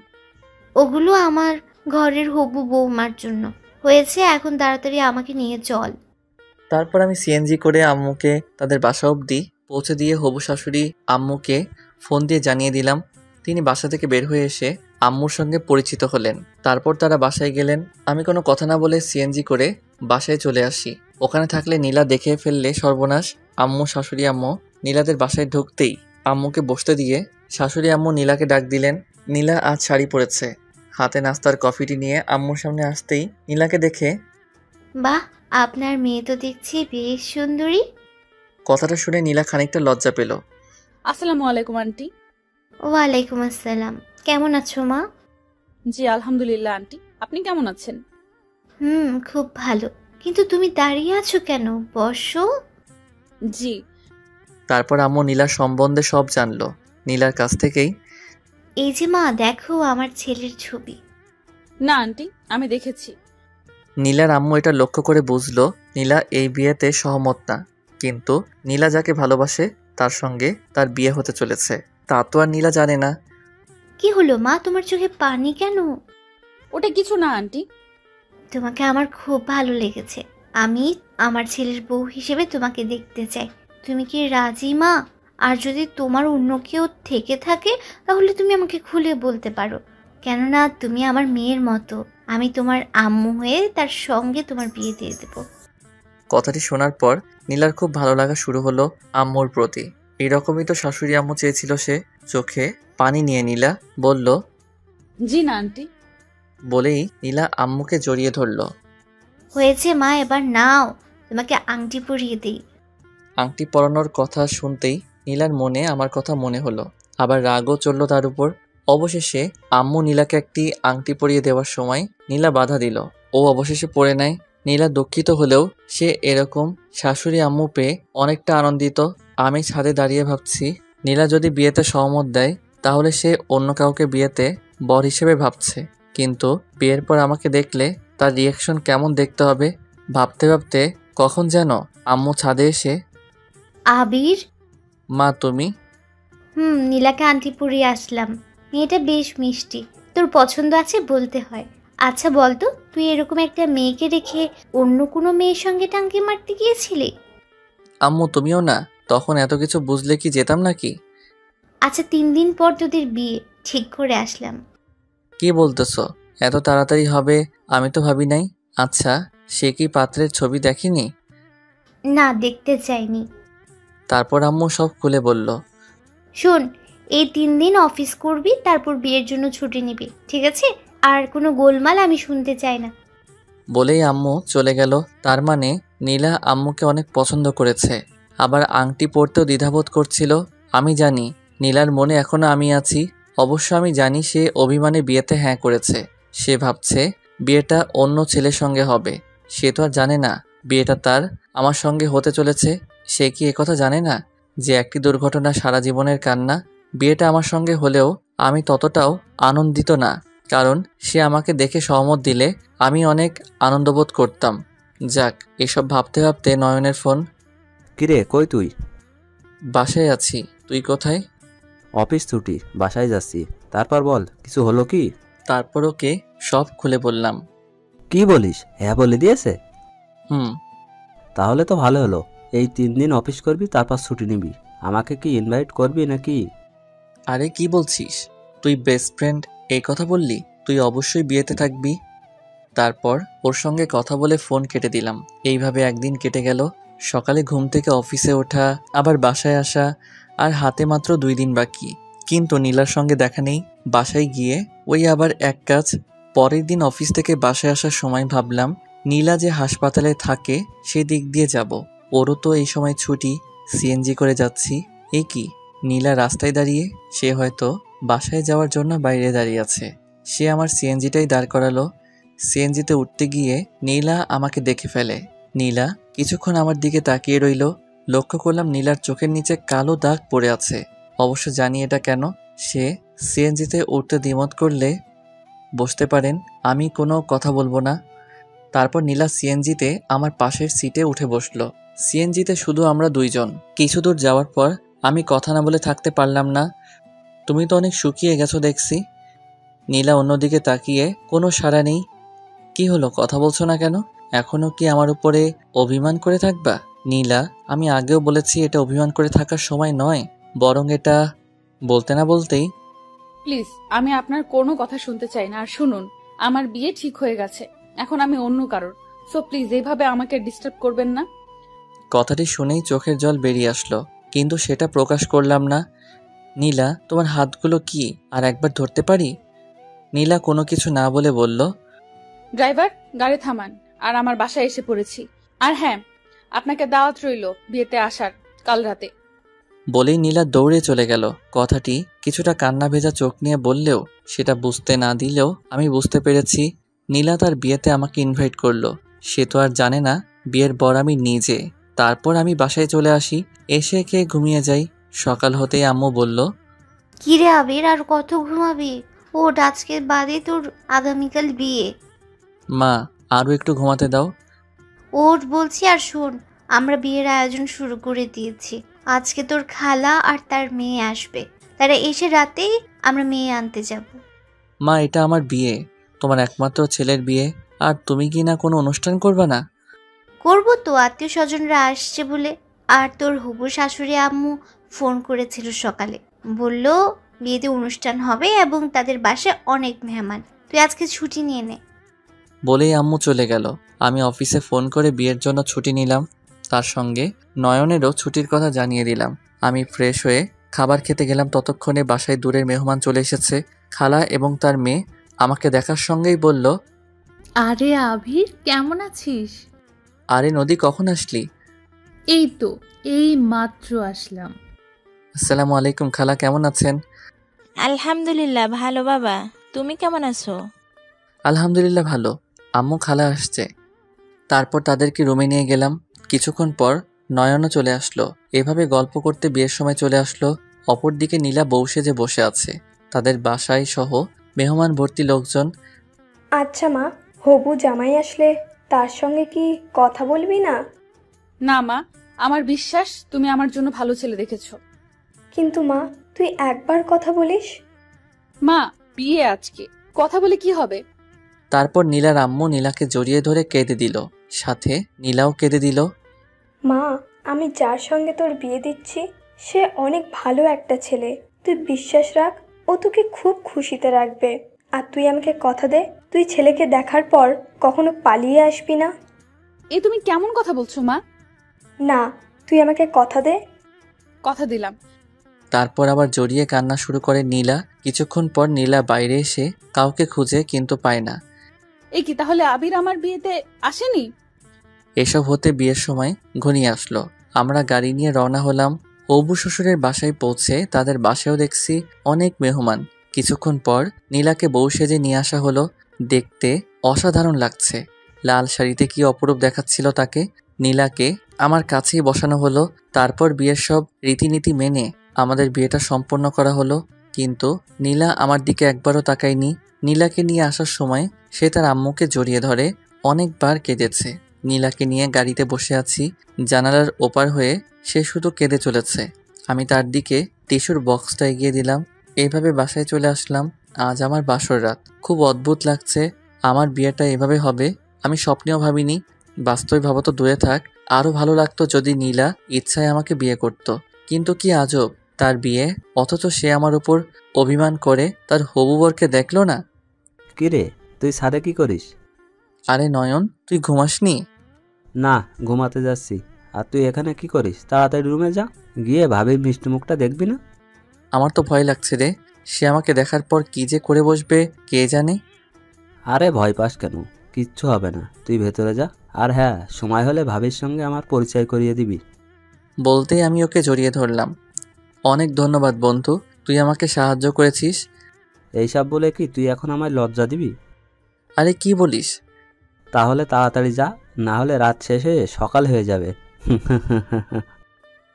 ওগুলো আমার ঘরের হবু বৌমার জন্য। হয়েছে, এখন তাড়াতাড়ি আমাকে নিয়ে চল। তারপর আমি সিএনজি করে আম্মুকে তাদের বাসা অবধি পৌঁছে দিয়ে হবু শাশুড়ি আম্মুকে ফোন দিয়ে জানিয়ে দিলাম। তিনি বাসা থেকে বের হয়ে এসে আম্মুর সঙ্গে পরিচিত হলেন। তারপর তারা বাসায় গেলেন। আমি কোনো কথা না বলে সিএনজি করে বাসায় চলে আসি। ওখানে থাকলে নীলা দেখে ফেললে সর্বনাশ। আম্মু, শাশুড়ি আম্মু নীলাদের বাসায় ঢুকতেই আম্মুকে বসতে দিয়ে শাশুড়ি আম্মু নীলাকে ডাক দিলেন। নীলা আজ শাড়ি পরেছে। হাতে নাস্তার কফিটি নিয়ে আম্মুর সামনে আসতেই নীলাকে দেখে, বাহ, আপনার মেয়ে তো দেখছি বেশ সুন্দরী। কথাটা শুনে নীলা খানিকটা লজ্জা পেল। আসসালামু আলাইকুম আন্টি। ওয়ালাইকুম আসসালাম। কেমন আছো মা? জি আলহামদুলিল্লাহ আন্টি, আপনি কেমন আছেন? খুব ভালো। কিন্তু তুমি দাঁড়িয়ে আছো কেন? বসো। জি। তারপর আম্মু নীলার সম্বন্ধে সব জানলো নীলার কাছ থেকেই। এই যে মা, দেখো আমার ছেলের ছবি। না আন্টি, আমি দেখেছি। নীলার আম্মু এটা লক্ষ্য করে বুঝলো নীলা এই বিয়েতে সহমত না, কিন্তু নীলা যাকে ভালোবাসে তার সঙ্গে তার বিয়ে হতে চলেছে তা তো আর নীলা জানে না। কি হলো মা, তোমার চোখে পানি কেন? ওটা কিছু না আন্টি। তোমাকে আমার খুব ভালো লেগেছে। আমি আমার ছেলের বউ হিসেবে তোমাকে দেখতে চাই। তুমি কি রাজি মা? আর যদি তোমার অন্য কেউ থেকে থাকে তাহলে তুমি আমাকে খুলে বলতে পারো, কেননা তুমি আমার মেয়ের মতো। আমি তোমার আম্মু হয়ে তার সঙ্গে তোমার বিয়ে দিয়ে দেব। কথাটি শোনার পর নীলার খুব ভালো লাগা শুরু হলো আম্মুর প্রতি। এরকমই তো শাশুড়ি আম্মু চেয়েছিল সে। চোখে পানি নিয়ে নীলা বলল, জি না আন্টি। বলেই নীলা আম্মুকে জড়িয়ে ধরল। হয়েছে মা, এবার নাও, তোমাকে আংটি পরিয়ে দিই। আংটি পরানোর কথা শুনতেই নীলার মনে আমার কথা মনে হলো, আবার রাগও চলল তার উপর। অবশেষে আম্মু নীলাকে একটি আংটি পরিয়ে দেওয়ার সময় নীলা বাধা দিল। ও অবশেষে পরে নেয়। নীলা দুঃখিত হলেও সে এরকম শাশুড়ি আম্মু পেয়ে অনেকটা আনন্দিত। আমি ছাদে দাঁড়িয়ে ভাবছি, নীলা যদি বিয়েতে সহমত দেয় তাহলে সে অন্য কাউকে বিয়েতে বর হিসেবে ভাবছে, কিন্তু বিয়ের পর আমাকে দেখলে তার রিয়াকশন কেমন দেখতে হবে ভাবতে ভাবতে কখন যেন আম্মু ছাদে এসে, আবির, মা তুমি? নীলাকে আংটি পরিয়ে আসলাম। মেয়েটা বেশ মিষ্টি, তোর পছন্দ আছে বলতে হয়। আচ্ছা বলতো, তুই এরকম একটা মেয়েকে রেখে অন্য কোনো মেয়ের সঙ্গে টাঙ্কি মারতে গিয়েছিলি? আম্মু তুমিও না, তখন এত কিছু বুঝলে কি যেতাম নাকি? আচ্ছা 3 দিন পর তোদের বিয়ে ঠিক করে আসলাম। কি বলতেছো? এত তাড়াতাড়ি হবে আমি তো ভাবি নাই। আচ্ছা সে কি পাত্রের ছবি দেখেনি? না, দেখতে চাইনি। তারপর আম্মু সব খুলে বলল। শোন, এই 3 দিন অফিস করবি, তারপর বিয়ের জন্য ছুটি নিবি, ঠিক আছে? আর কোনো গোলমাল আমি শুনতে চাই না। বলেই আম্মু চলে গেল। তার মানে নীলা আম্মুকে অনেক পছন্দ করেছে, আবার আংটি পরতেও দ্বিধাবোধ করছিল। আমি জানি নীলার মনে এখনো আমি আছি। অবশ্য আমি জানি সে অভিমানে বিয়েতে হ্যাঁ করেছে। সে ভাবছে বিয়েটা অন্য ছেলের সঙ্গে হবে। সে তো আর জানে না বিয়েটা তার আমার সঙ্গে হতে চলেছে। সে কি একথা জানে না যে একটি দুর্ঘটনা সারা জীবনের কান্না? বিয়েটা আমার সঙ্গে হলেও আমি ততটাও আনন্দিত না, কারণ সে আমাকে দেখে সহমত দিলে আমি অনেক আনন্দবোধ করতাম। যাক, এসব ভাবতে ভাবতে নয়নের ফোন। কিরে, কই তুই? বাসায় আছি, তুই কোথায়? অফিস ছুটি, বাসায় যাচ্ছি। তারপর বল, কিছু হলো কি? তারপর ওকে সব খুলে বললাম। কি বলিস, হ্যাঁ বলে দিয়েছে? হুম। তাহলে তো ভালো হলো। এই 3 দিন অফিস করবি, তারপর ছুটি নিবি। আমাকে কি ইনভাইট করবি নাকি? আরে কি বলছিস? তুই বেস্ট ফ্রেন্ড এই কথা বললি? তুই অবশ্যই বিয়েতে থাকবি। তারপর ওর সঙ্গে কথা বলে ফোন কেটে দিলাম। এইভাবে একদিন কেটে গেল। সকালে ঘুম থেকে অফিসে ওঠা, আবার বাসায় আসা, আর হাতে মাত্র 2 দিন বাকি। কিন্তু নীলার সঙ্গে দেখা নেই। বাসায় গিয়ে ওই আবার এক কাজ। পরের দিন অফিস থেকে বাসায় আসার সময় ভাবলাম নীলা যে হাসপাতালে থাকে সেদিক দিয়ে যাব। ওরও তো এই সময় ছুটি, সিএনজি করে যাচ্ছি। এ কি, নীলা রাস্তায় দাঁড়িয়ে? সে হয়তো বাসায় যাওয়ার জন্য বাইরে দাঁড়িয়ে আছে। সে আমার সিএনজিটাই দাঁড় করালো। সিএনজিতে উঠতে গিয়ে নীলা আমাকে দেখে ফেলে। নীলা কিছুক্ষণ আমার দিকে তাকিয়ে রইল। লক্ষ্য করলাম নীলার চোখের নিচে কালো দাগ পড়ে আছে। অবশ্য জানি এটা কেন। সে সিএনজিতে উঠতে দ্বিমত করলে বসতে পারেন, আমি কোনো কথা বলবো না। তারপর নীলা সিএনজিতে আমার পাশের সিটে উঠে বসলো। সিএনজিতে শুধু আমরা 2 জন। কিছু দূর যাওয়ার পর আমি কথা না বলে থাকতে পারলাম না। তুমি তো অনেক শুকিয়ে গেছো দেখছি। নীলা অন্যদিকে তাকিয়ে, কোনো সাড়া নেই। কি হলো, কথা বলছো না কেন? এখনো কি আমার উপরে অভিমান করে থাকবা? নীলা, আমি আগেও বলেছি এটা অভিমান করে থাকার সময় নয়, বরং এটা। বলতে না বলতেই, প্লিজ, আমি আপনার কোনো কথা শুনতে চাই না। আর শুনুন, আমার বিয়ে ঠিক হয়ে গেছে, এখন আমি অন্য কারোর। সো প্লিজ এইভাবে আমাকে ডিস্টার্ব করবেন না। কথাটি শুনেই চোখের জল বেরিয়ে আসলো, কিন্তু সেটা প্রকাশ করলাম না। নীলা, তোমার হাতগুলো কি আর একবার ধরতে পারি? নীলা কোনো কিছু না বলে বলল, ড্রাইভার, গাড়ি থামান। আর আমার বাসায় এসে পড়েছি। আর হ্যাঁ, আপনাকে দাওয়াত রইল বিয়েতে আসার কাল রাতে। বলেই নীলা দৌড়ে চলে গেল। কথাটি কিছুটা কান্না ভেজা চোখ নিয়ে বললেও সেটা বুঝতে না দিলেও আমি বুঝতে পেরেছি নীলা তার বিয়েতে আমাকে ইনভাইট করলো। সে তো আর জানে না বিয়ের বর আমি নিজে। তারপর আমি বাসায় চলে আসি, এসে খেয়ে ঘুমিয়ে যাই। সকাল হতেই আম্মু বলল, কিরে আবির, আর কত ঘুমাবি? ওঠ, আজকে বাদে তোর আগামীকাল বিয়ে। মা আরও একটু ঘুমাতে দাও। ওঠ বলছি। আর শোন, আমরা বিয়ের আয়োজন শুরু করে দিয়েছি। আজকে তোর খালা আর তার মেয়ে আসবে। তারা এসে রাতেই আমরা মেয়ে আনতে যাব। মা, এটা আমার বিয়ে, তোমার একমাত্র ছেলের বিয়ে, আর তুমি কি না কোনো অনুষ্ঠান করবে না? করবো তো, আত্মীয় স্বজনরা আসছে বলে। আর তোর হবু শাশুড়ি আম্মু ফোন করেছিল সকালে, বলল বিয়েতে অনুষ্ঠান হবে এবং তাদের বাসায় অনেক মেহমান। তুই আজকে ছুটি নিয়ে নে। বলেই আম্মু চলে গেল। আমি অফিসে ফোন করে বিয়ের জন্য ছুটি নিলাম। তার সঙ্গে নয়নেরও ছুটির কথা জানিয়ে দিলাম। আমি ফ্রেশ হয়ে খাবার খেতে গেলাম। ততক্ষণে বাসায় দূরের মেহমান চলে এসেছে। খালা এবং তার মেয়ে আমাকে দেখার সঙ্গেই বলল, আরে আবির, কেমন আছিস? আরে নদী, কখন আসলি? এই তো এই মাত্র আসলাম। আসসালামু আলাইকুম খালা, কেমন আছেন? আলহামদুলিল্লাহ ভালো বাবা, তুমি কেমন আছো? আলহামদুলিল্লাহ ভালো। আম্মু খালা আসছে। তারপর তাদেরকে রুমে নিয়ে গেলাম। কিছুক্ষণ পর নয়নও চলে আসলো। এভাবে গল্প করতে বিয়ের সময় চলে আসলো। অপরদিকে নীলা বউ সেজে বসে আছে। তাদের বাসায় সহ মেহমান ভর্তি লোকজন। আচ্ছা মা, হবু জামাই আসলে তার সঙ্গে কি কথা বলবি না? না মা, আমার বিশ্বাস তুমি আমার জন্য ভালো ছেলে দেখেছো। কিন্তু মা, তুই একবার কথা বলিস। মা, বিয়ে আজকে, কথা বলে কি হবে? তারপর নীলার আম্মু নীলাকে জড়িয়ে ধরে কেঁদে দিল। সাথে নীলাও কেঁদে দিল। মা, আমি যার সঙ্গে তোর বিয়ে দিচ্ছি সে অনেক ভালো একটা ছেলে। তুই বিশ্বাস রাখ, ও তোকে খুব খুশিতে রাখবে। আর তুই আমাকে কথা দে, তুই ছেলেকে দেখার পর কখনো পালিয়ে আসবি না। এ তুমি কেমন কথা বলছো মা? না, তুই আমাকে কথা দে। কথা দিলাম। তারপর আবার জড়িয়ে কান্না শুরু করে নীলা। কিছুক্ষণ পর নীলা বাইরে এসে কাউকে খুঁজে কিন্তু পায় না। এ কি, তাহলে আবির আমার বিয়েতে আসেনি? এসব হতে বিয়ের সময় ঘনিয়ে আসলো। আমরা গাড়ি নিয়ে রওনা হলাম। হবু শ্বশুরের বাসায় পৌঁছে তাদের বাসায়ও দেখছি অনেক মেহমান। কিছুক্ষণ পর নীলাকে বউ সেজে নিয়ে আসা হলো। দেখতে অসাধারণ লাগছে। লাল শাড়িতে কি অপরূপ দেখাচ্ছিল তাকে। নীলাকে আমার কাছেই বসানো হলো। তারপর বিয়ের সব রীতিনীতি মেনে আমাদের বিয়েটা সম্পন্ন করা হলো। কিন্তু নীলা আমার দিকে একবারও তাকায়নি। নীলাকে নিয়ে আসার সময় সে তার আম্মুকে জড়িয়ে ধরে অনেকবার কেঁদেছে। নীলাকে নিয়ে গাড়িতে বসে আছি। জানালার ওপার হয়ে সে শুধু কেঁদে চলেছে। আমি তার দিকে টিস্যুর বক্সটা এগিয়ে দিলাম। এইভাবে বাসায় চলে আসলাম। আজ আমার বাসর রাত। খুব অদ্ভুত লাগছে। আমার বিয়েটা এভাবে হবে আমি স্বপ্নেও ভাবিনি। বাস্তবে ভাবো তো দূরে থাক, আরও ভালো লাগতো যদি নীলা ইচ্ছায় আমাকে বিয়ে করত। কিন্তু কি আজব, তার বিয়ে, অথচ সে আমার উপর অভিমান করে তার হবু বরকে দেখলো না। কিরে, তুই ছাদে কি করিস? আরে নয়ন, তুই ঘুমাসনি? না, ঘুমাতে যাচ্ছি। আর তুই এখানে কি করিস? তাড়াতাড়ি রুমে যা, গিয়ে ভাবির মিষ্টি মুখটা দেখবি না? আমার তো ভয় লাগছে রে। সে আমাকে দেখার পর কি যে করে বসবে কে জানে। আরে ভয় পাস কেন? কিচ্ছু হবে না, তুই ভেতরে যা। আর হ্যাঁ, সময় হলে ভাবির সঙ্গে আমার পরিচয় করিয়ে দিবি। বলতেই আমি ওকে জড়িয়ে ধরলাম। অনেক ধন্যবাদ বন্ধু, তুই আমাকে সাহায্য করেছিস। এইসব বলে কি তুই এখন আমায় লজ্জা দিবি? আরে কি বলিস? তাহলে তাড়াতাড়ি যা, না হলে রাত শেষে সকাল হয়ে যাবে।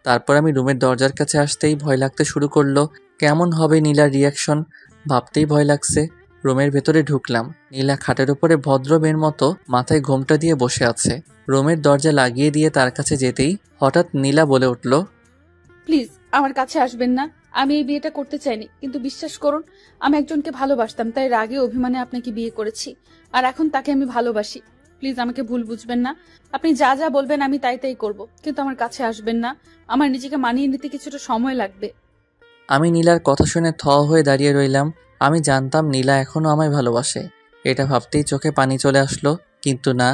তারপর আমি রুমের দরজার কাছে আসতেই ভয় লাগতে শুরু করলো। কেমন হবে নীলার রিয়াকশন ভাবতেই ভয় লাগছে। রুমের ভেতরে ঢুকলাম। নীলা খাটের উপরে ভদ্র মেয়ের মতো মাথায় ঘোমটা দিয়ে বসে আছে। রুমের দরজা লাগিয়ে দিয়ে তার কাছে যেতেই হঠাৎ নীলা বলে উঠল, প্লিজ আমার কাছে আসবেন না। আমি এই বিয়েটা করতে চাইনি, কিন্তু বিশ্বাস করুন আমি একজনকে ভালোবাসতাম, তাই রাগে অভিমানে আপনাকে বিয়ে করেছি। আর এখন তাকে আমি ভালোবাসি। প্লিজ আমাকে ভুল বুঝবেন না। আপনি যা যা বলবেন আমি তাই তাই করব, কিন্তু আমার কাছে আসবেন না। আমার নিজেকে মানিয়ে নিতে কিছুটা সময় লাগবে। আমি নীলার কথা শুনে থ হয়ে দাঁড়িয়ে রইলাম। আমি জানতাম নীলা এখনো আমায় ভালোবাসে। এটা ভাবতেই চোখে পানি চলে আসলো। কিন্তু না,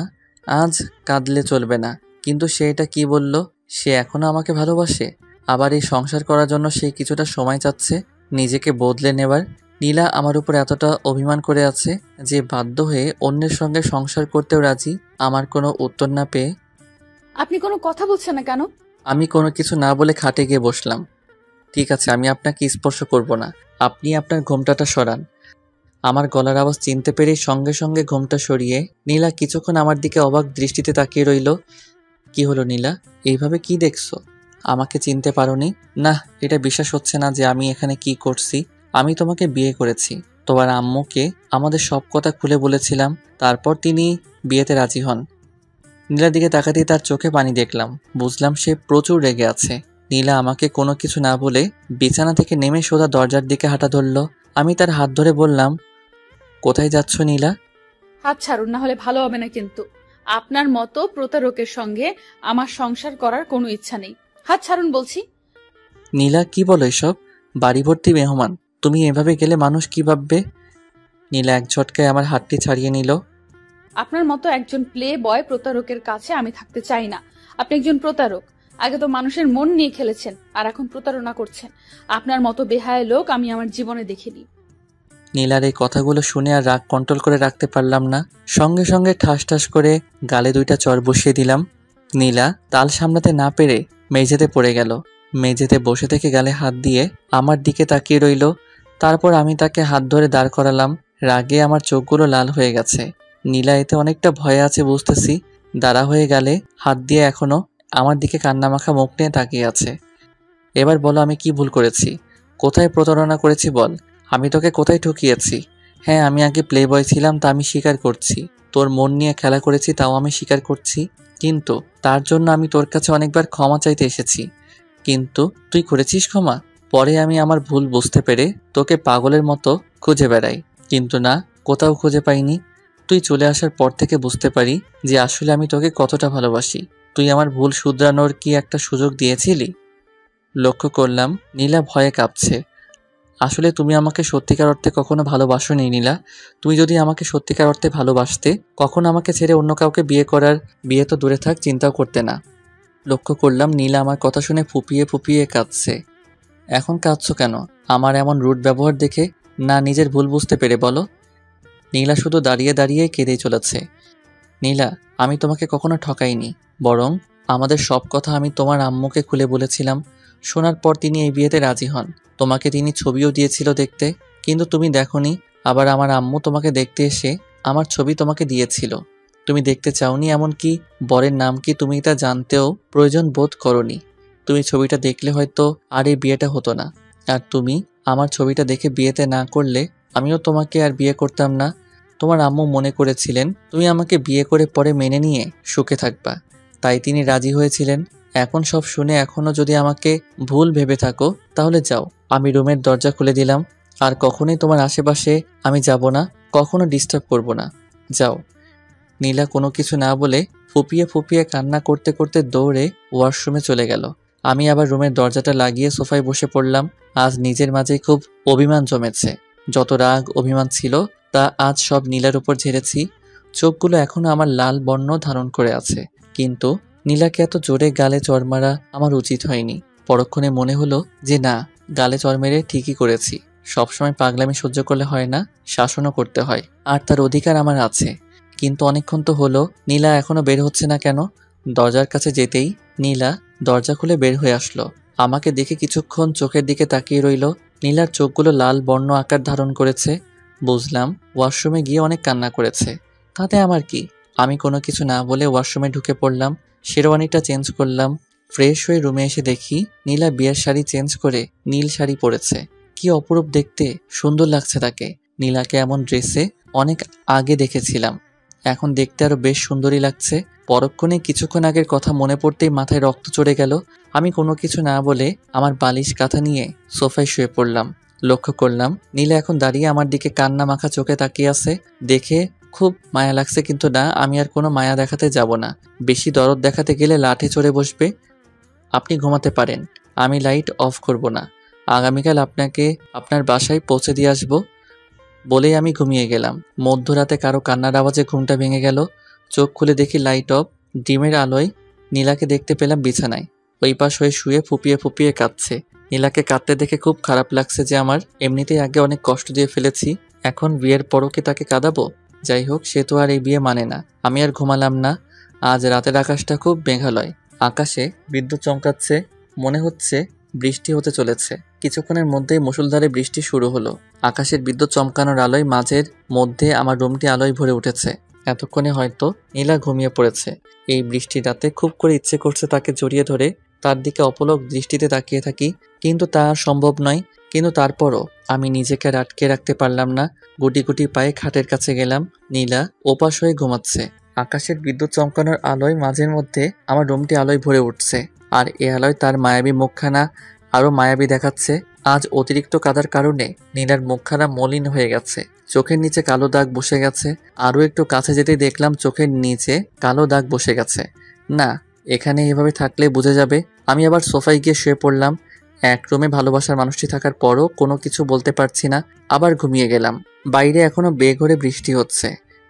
আজ কাঁদলে চলবে না। কিন্তু সে এটা কি বলল? সে এখনো আমাকে ভালোবাসে? আবার এই সংসার করার জন্য সে কিছুটা সময় চাচ্ছে নিজেকে বদলে নেবার। নীলা আমার উপর এতটা অভিমান করে আছে যে বাধ্য হয়ে অন্যের সঙ্গে সংসার করতেও রাজি। আমার কোনো উত্তর না পেয়ে আপনি কোনো কথা বলছেন না কেন? আমি কোনো কিছু না বলে খাটে গিয়ে বসলাম। ঠিক আছে, আমি আপনাকে স্পর্শ করব না। আপনি আপনার ঘোমটাটা সরান। আমার গলার আওয়াজ চিনতে পেরেই সঙ্গে সঙ্গে ঘোমটা সরিয়ে নীলা কিছুক্ষণ আমার দিকে অবাক দৃষ্টিতে তাকিয়ে রইল। কি হলো নীলা, এইভাবে কি দেখছো? আমাকে চিনতে পারোনি? না, এটা বিশ্বাস হচ্ছে না যে আমি এখানে কি করছি। আমি তোমাকে বিয়ে করেছি। তোমার আম্মুকে আমাদের সব কথা খুলে বলেছিলাম, তারপর তিনি বিয়েতে রাজি হন। নীলার দিকে তাকাতেই তার চোখে পানি দেখলাম। বুঝলাম সে প্রচুর রেগে আছে। নীলা আমাকে কোনো কিছু না বলে বিছানা থেকে নেমে সোজা দরজার দিকে হাঁটা ধরল। আমি তার হাত ধরে বললাম, কোথায় যাচ্ছ নীলা? হাত ছাড়ুন, না হলে ভালো হবে না। কিন্তু আপনার মতো প্রতারকের সঙ্গে আমার সংসার করার কোনো ইচ্ছা নেই। হাত ছাড়ুন বলছি। নীলা, কি বলো এসব? বাড়ি ভর্তি মেহমান, তুমি এভাবে গেলে মানুষ কি ভাববে? নীলা এক ঝটকায় আমার হাতটি ছাড়িয়ে নিল। আপনার মতো একজন প্লে বয় প্রতারকের কাছে আমি থাকতে চাই না। আপনি একজন প্রতারক। আগে তো মানুষের মন নিয়ে খেলেছেন, আর এখন প্রতারণা করছেন। আপনার মতো বেহায়া লোক আমি আমার জীবনে দেখিনি। নীলার এই কথাগুলো শুনে আর রাগ কন্ট্রোল করে রাখতে পারলাম না। সঙ্গে সঙ্গে ঠাস ঠাস করে গালে 2টা চড় বসিয়ে দিলাম। নীলা তাল সামলাতে না পেরে মেঝেতে পড়ে গেল। মেঝেতে বসে থেকে গালে হাত দিয়ে আমার দিকে তাকিয়ে রইল। তারপর আমি তাকে হাত ধরে দাঁড় করালাম। রাগে আমার চোখগুলো লাল হয়ে গেছে। নীলা এতে অনেকটা ভয়ে আছে বুঝতেছি। দাঁড়া হয়ে গেলে হাত দিয়ে এখনো আমার দিকে কান্নামাখা মুখ নিয়ে তাকিয়ে আছে। এবার বলো আমি কি ভুল করেছি? কোথায় প্রতারণা করেছি বল? আমি তোকে কোথায় ঠকিয়েছি? হ্যাঁ, আমি আগে প্লে বয় ছিলাম, তা আমি স্বীকার করছি। তোর মন নিয়ে খেলা করেছি, তাও আমি স্বীকার করছি। কিন্তু তার জন্য আমি তোর কাছে অনেকবার ক্ষমা চাইতে এসেছি, কিন্তু তুই করেছিস ক্ষমা? পরে আমি আমার ভুল বুঝতে পেরে তোকে পাগলের মতো খুঁজে বেড়াই, কিন্তু না, কোথাও খুঁজে পাইনি। তুই চলে আসার পর থেকে বুঝতে পারি যে আসলে আমি তোকে কতটা ভালোবাসি। তুই আমার ভুল শুধরানোর কি একটা সুযোগ দিয়েছিলি? লক্ষ্য করলাম নীলা ভয়ে কাঁপছে। আসলে তুমি আমাকে সত্যিকার অর্থে কখনো ভালোবাসোনি নীলা। তুমি যদি আমাকে সত্যিকার অর্থে ভালোবাসতে কখনো আমাকে ছেড়ে অন্য কাউকে বিয়ে তো দূরে থাক, চিন্তাও করতে না। লক্ষ্য করলাম নীলা আমার কথা শুনে ফুপিয়ে ফুপিয়ে কাঁদছে। এখন কাঁদছো কেন? আমার এমন রুড ব্যবহার দেখে, না নিজের ভুল বুঝতে পেরে বলো? নীলা শুধু দাঁড়িয়ে দাঁড়িয়ে কেঁদেই চলেছে। নীলা, আমি তোমাকে কখনো ঠকাইনি, বরং আমাদের সব কথা আমি তোমার আম্মুকে খুলে বলেছিলাম। শোনার পর তিনি এই বিয়েতে রাজি হন। তোমাকে তিনি ছবিও দিয়েছিল দেখতে, কিন্তু তুমি দেখোনি। আবার আমার আম্মু তোমাকে দেখতে এসে আমার ছবি তোমাকে দিয়েছিল, তুমি দেখতে চাওনি। এমনকি বরের নাম কি তুমি তা জানতেও প্রয়োজন বোধ করনি। তুমি ছবিটা দেখলে হয়তো আর এই বিয়েটা হতো না। আর তুমি আমার ছবিটা দেখে বিয়েতে না করলে আমিও তোমাকে আর বিয়ে করতাম না। তোমার আম্মু মনে করেছিলেন তুমি আমাকে বিয়ে করে পরে মেনে নিয়ে সুখে থাকবা, তাই তিনি রাজি হয়েছিলেন। এখন সব শুনে এখনো যদি আমাকে ভুল ভেবে থাকো তাহলে যাও। আমি রুমের দরজা খুলে দিলাম। আর কখনোই তোমার আশেপাশে আমি যাব না, কখনো ডিস্টার্ব করব না, যাও। নীলা কোনো কিছু না বলে ফুপিয়ে ফুপিয়ে কান্না করতে করতে দৌড়ে ওয়াশরুমে চলে গেল। আমি আবার রুমের দরজাটা লাগিয়ে সোফায় বসে পড়লাম। আজ নিজের মাঝেই খুব অভিমান জমেছে। যত রাগ অভিমান ছিল তা আজ সব নীলার উপর ঝেড়েছি। চোখগুলো এখনো আমার লাল বর্ণ ধারণ করে আছে, কিন্তু নীলাকে এত জোরে গালে চড় মারা আমার উচিত হয়নি। পরক্ষণে মনে হলো যে না, গালে চড় মেরে ঠিকই করেছি। সবসময় পাগলামি সহ্য করলে হয় না, শাসনও করতে হয়, আর তার অধিকার আমার আছে। কিন্তু অনেকক্ষণ তো হলো, নীলা এখনো বের হচ্ছে না কেন? দরজার কাছে যেতেই নীলা দরজা খুলে বের হয়ে আসলো। আমাকে দেখে কিছুক্ষণ চোখের দিকে তাকিয়ে রইল। নীলার চোখগুলো লাল বর্ণ আকার ধারণ করেছে। বুঝলাম ওয়াশরুমে গিয়ে অনেক কান্না করেছে। তাতে আমার কি? আমি কোনো কিছু না বলে ওয়াশরুমে ঢুকে পড়লাম। শেরওয়ানিটা চেঞ্জ করলাম। ফ্রেশ হয়ে রুমে এসে দেখি নীলা বিয়ের শাড়ি চেঞ্জ করে নীল শাড়ি পরেছে। কি অপরূপ দেখতে, সুন্দর লাগছে তাকে। নীলাকে এমন ড্রেসে অনেক আগে দেখেছিলাম, এখন দেখতে আরো বেশ সুন্দরী লাগছে। পরক্ষণে কিছুক্ষণ আগের কথা মনে পড়তেই মাথায় রক্ত চড়ে গেল। আমি কোনো কিছু না বলে আমার বালিশ কাঁথা নিয়ে সোফায় শুয়ে পড়লাম। লক্ষ্য করলাম নীলা এখন দাঁড়িয়ে আমার দিকে কান্না মাখা চোখে তাকিয়ে আছে। দেখে খুব মায়া লাগছে, কিন্তু না, আমি আর কোনো মায়া দেখাতে যাব না। বেশি দরদ দেখাতে গেলে লাঠি চড়ে বসবে। আপনি ঘুমাতে পারেন, আমি লাইট অফ করব না। আগামীকাল আপনাকে আপনার বাসায় পৌঁছে দিয়ে আসবো বলেই আমি ঘুমিয়ে গেলাম। মধ্যরাতে কারো কান্নার আওয়াজে ঘুমটা ভেঙে গেল। চোখ খুলে দেখি লাইট অফ। ডিমের আলোয় নীলাকে দেখতে পেলাম বিছানায় ওই পাশ হয়ে শুয়ে ফুপিয়ে ফুপিয়ে কাঁদছে। নীলাকে কাঁদতে দেখে খুব খারাপ লাগছে যে আমার এমনিতেই আগে অনেক কষ্ট দিয়ে ফেলেছি, এখন বিয়ের পরও কি তাকে কাঁদাবো? যাই হোক, সে তো আর এই বিয়ে মানে না। আমি আর ঘুমালাম না। আজ রাতের আকাশটা খুব মেঘালয়। আকাশে বিদ্যুৎ চমকাচ্ছে, মনে হচ্ছে বৃষ্টি হতে চলেছে। কিছুক্ষণের মধ্যেই মুষলধারে বৃষ্টি শুরু হলো। আকাশের বিদ্যুৎ চমকানোর আলোয় মাঝের মধ্যে আমার রুমটি আলোয় ভরে উঠেছে। এতক্ষণে হয়তো নীলা ঘুমিয়ে পড়েছে। এই বৃষ্টির রাতে খুব করে ইচ্ছে করছে তাকে জড়িয়ে ধরে তার দিকে অপলক দৃষ্টিতে তাকিয়ে থাকি, কিন্তু তা আর সম্ভব নয়। কিন্তু তারপরও আমি নিজেকে আর আটকে রাখতে পারলাম না। গুটি গুটি পায়ে খাটের কাছে গেলাম। নীলা ওপাশ হয়ে ঘুমাচ্ছে। আকাশের বিদ্যুৎ চমকানোর আলোয় মাঝের মধ্যে আমার রুমটি আলোয় ভরে উঠছে, আর এ আলোয় তার মায়াবী মুখখানা আরো মায়াবী দেখাচ্ছে। আজ অতিরিক্ত কাদার কারণে নীলার মুখখানা মলিন হয়ে গেছে, চোখের নিচে কালো দাগ বসে গেছে। আরও একটু কাছে যেতে দেখলাম চোখের নিচে কালো দাগ বসে গেছে। না, এখানে এভাবে থাকলে বুঝে যাবে। আমি আবার সোফায় গিয়ে শুয়ে পড়লাম। এক রুমে ভালোবাসার মানুষটি থাকার পরও কোনো কিছু বলতে পারছি না, আবার ঘুমিয়ে গেলাম। বাইরে এখনো বেঘরে বৃষ্টি হচ্ছে।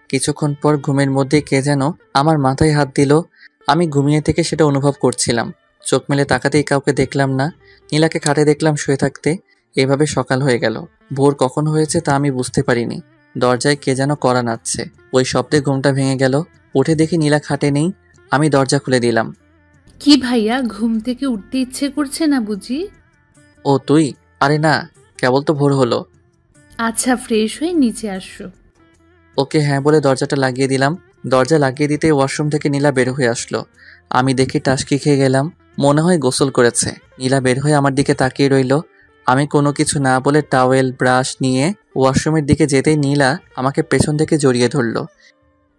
কিছুক্ষণ পর ঘুমের মধ্যে কে যেন আমার মাথায় হাত দিল। আমি ঘুমিয়ে থেকে সেটা অনুভব করছিলাম। চোখ মেলে তাকাতেই কাউকে দেখলাম না। নীলাকে খাটে দেখলাম শুয়ে থাকতে। এভাবে সকাল হয়ে গেল। ভোর কখন হয়েছে তা আমি বুঝতে পারিনি। দরজায় কে যেন কড়া নাড়ছে। ওই শব্দে ঘুমটা ভেঙে গেল। উঠে দেখি নীলা খাটে নেই। আমি দরজা খুলে দিলাম। কি ভাইয়া, ঘুম থেকে উঠতে ইচ্ছে করছে না বুঝি? ও তুই? আরে না, কেবল তো ভোর হলো। আচ্ছা, ফ্রেশ হয়ে নিচে আসো। ওকে হ্যাঁ বলে দরজাটা লাগিয়ে দিলাম। দরজা লাগিয়ে দিতে ওয়াশরুম থেকে নীলা বের হয়ে আসলো। আমি দেখে টাসকি খেয়ে গেলাম। মনে হয় গোসল করেছে। নীলা বের হয়ে আমার দিকে তাকিয়ে রইল। আমি কোনো কিছু না বলে টাওয়েল ব্রাশ নিয়ে ওয়াশরুমের দিকে যেতেই নীলা আমাকে পেছন থেকে জড়িয়ে ধরলো।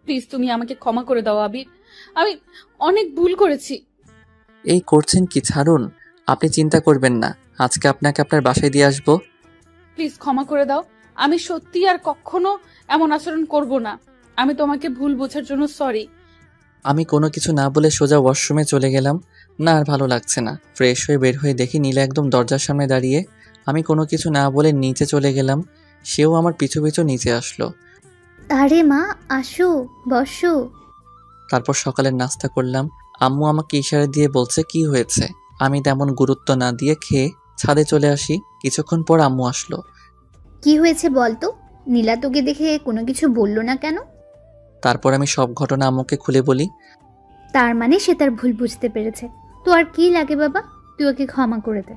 প্লিজ তুমি আমাকে ক্ষমা করে দাও আবির, আমি অনেক ভুল করেছি। এই করছেন কি? ছাড়ুন। আপনি চিন্তা করবেন না, আজকে আপনাকে আপনার বাসায় দিয়ে আসবো। প্লিজ ক্ষমা করে দাও, আমি সত্যি আর কখনো এমন আচরণ করব না। আমি তোমাকে ভুল বোঝার জন্য সরি। আমি কোনো কিছু না বলে সোজা ওয়াশরুমে চলে গেলাম। না আর ভালো লাগছে না। ফ্রেশ হয়ে বের হয়ে দেখি নীলা একদম দরজার সামনে দাঁড়িয়ে। আমি কোনো কিছু না বলে নিচে চলে গেলাম। সেও আমার পিছু পিছু নিচে আসলো। আরে মা, আসো, বসো। তারপর সকালের নাস্তা করলাম। আম্মু আমাকে ইশারা দিয়ে বলছে কি হয়েছে। আমি তেমন গুরুত্ব না দিয়ে খেয়ে ছাদে চলে আসি। কিছুক্ষণ পর আম্মু আসলো। কি হয়েছে বলতো? নীলা তোকে দেখে কোনো কিছু বললো না কেন? তারপর আমি সব ঘটনা আম্মুকে খুলে বলি। তার মানে সে তার ভুল বুঝতে পেরেছে। তো আর কি লাগে বাবা, তুই ওকে ক্ষমা করে দে।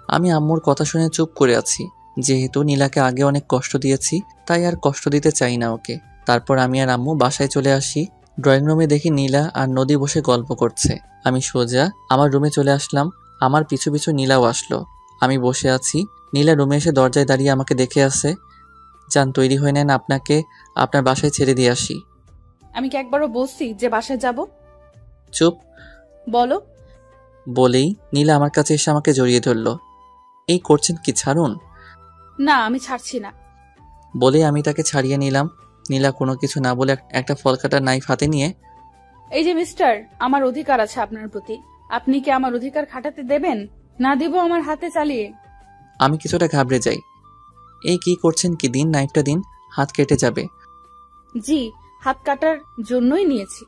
আমি আম্মুর কথা শুনে চুপ করে আছি। যেহেতু নীলাকে আগে অনেক কষ্ট দিয়েছি, তাই আর কষ্ট দিতে চাই না ওকে। তারপর আমি আর আম্মু বাসায় চলে আসি। ড্রয়িং রুমে দেখি নীলা আর নদী বসে গল্প করছে। আমি সোজা আমার রুমে চলে আসলাম। আমার পিছু পিছু নীলাও আসলো। আমি বসে আছি। নীলা রুমে এসে দরজায় দাঁড়িয়ে আমাকে দেখে আসে। যান, তৈরি হয়ে নেন, আপনাকে আপনার বাসায় ছেড়ে দিয়ে আসি। আমি কি একবারও বলছি যে বাসায় যাব? চুপ। বলো। বলেই নীলা আমার কাছে এসে আমাকে জড়িয়ে ধরলো। এই করছেন কি? ছাড়ুন। না, আমি ছাড়ছি না। বলে আমি তাকে ছাড়িয়ে নিলাম। নীলা কোনো কিছু না বলে একটা ফল কাটার নাইফ হাতে নিয়ে, এই যে মিস্টার, আমার অধিকার আছে আপনার প্রতি। আপনি কি আমার অধিকার খাটাতে দেবেন? না দিব আমার হাতে চালিয়ে। আমি কিছুটা ঘাবড়ে যাই। এই কি করছেন কি? দিন, নাইফটা দিন, হাত কেটে যাবে। জি, হাত কাটার জন্যই নিয়েছি।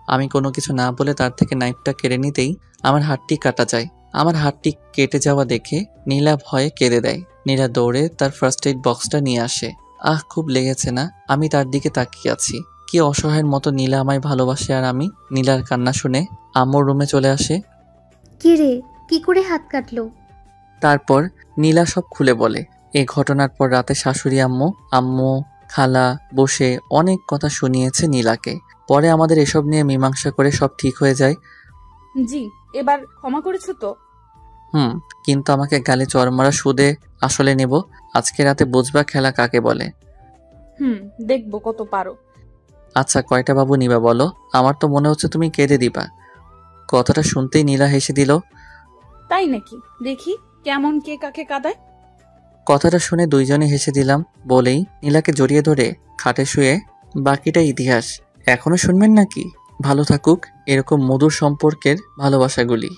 আমি কোনো কিছু না বলে তার থেকে নাইফটা কেড়ে নিতেই আমার হাতটি কাটা যায়। আমার হাতটি কেটে যাওয়া দেখে নীলা ভয়ে কেঁদে দেয়। নীলা দৌড়ে তার ফার্স্ট এইড বক্সটা নিয়ে আসে। আহ, খুব লেগেছে না? আমি তার দিকে তাকিয়ে আছি। কি অসহায়ের মতো নীলা আমায় ভালোবাসে। আর আমি নীলার কান্না শুনে আম্মুর রুমে চলে আসে। কি রে, কি করে হাত কাটলো? তারপর নীলা সব খুলে বলে। এই ঘটনার পর রাতে শাশুড়ি আম্মু খালা বসে অনেক কথা শুনিয়েছে নীলাকে। পরে আমাদের এসব নিয়ে মীমাংসা করে সব ঠিক হয়ে যায়। জি, এবার ক্ষমা করেছো তো? কিন্তু আমাকে গালে চড় মারা সুদে আসলে নেব। আজকে রাতে বুঝবা খেলা কাকে বলে। দেখবো কত পারো। আচ্ছা, কয়টা বাবু নিবা বলো? আমার তো মনে হচ্ছে তুমি কেঁদে দিবা। কথাটা শুনতেই নীলা হেসে দিল। তাই নাকি? দেখি কেমন কে কাকে কাঁদায়। কথাটা শুনে দুইজনে হেসে দিলাম। বলেই নীলাকে জড়িয়ে ধরে খাটে শুয়ে বাকিটা ইতিহাস। এখনো শুনবেন নাকি? ভালো থাকুক এরকম মধুর সম্পর্কের ভালোবাসাগুলি।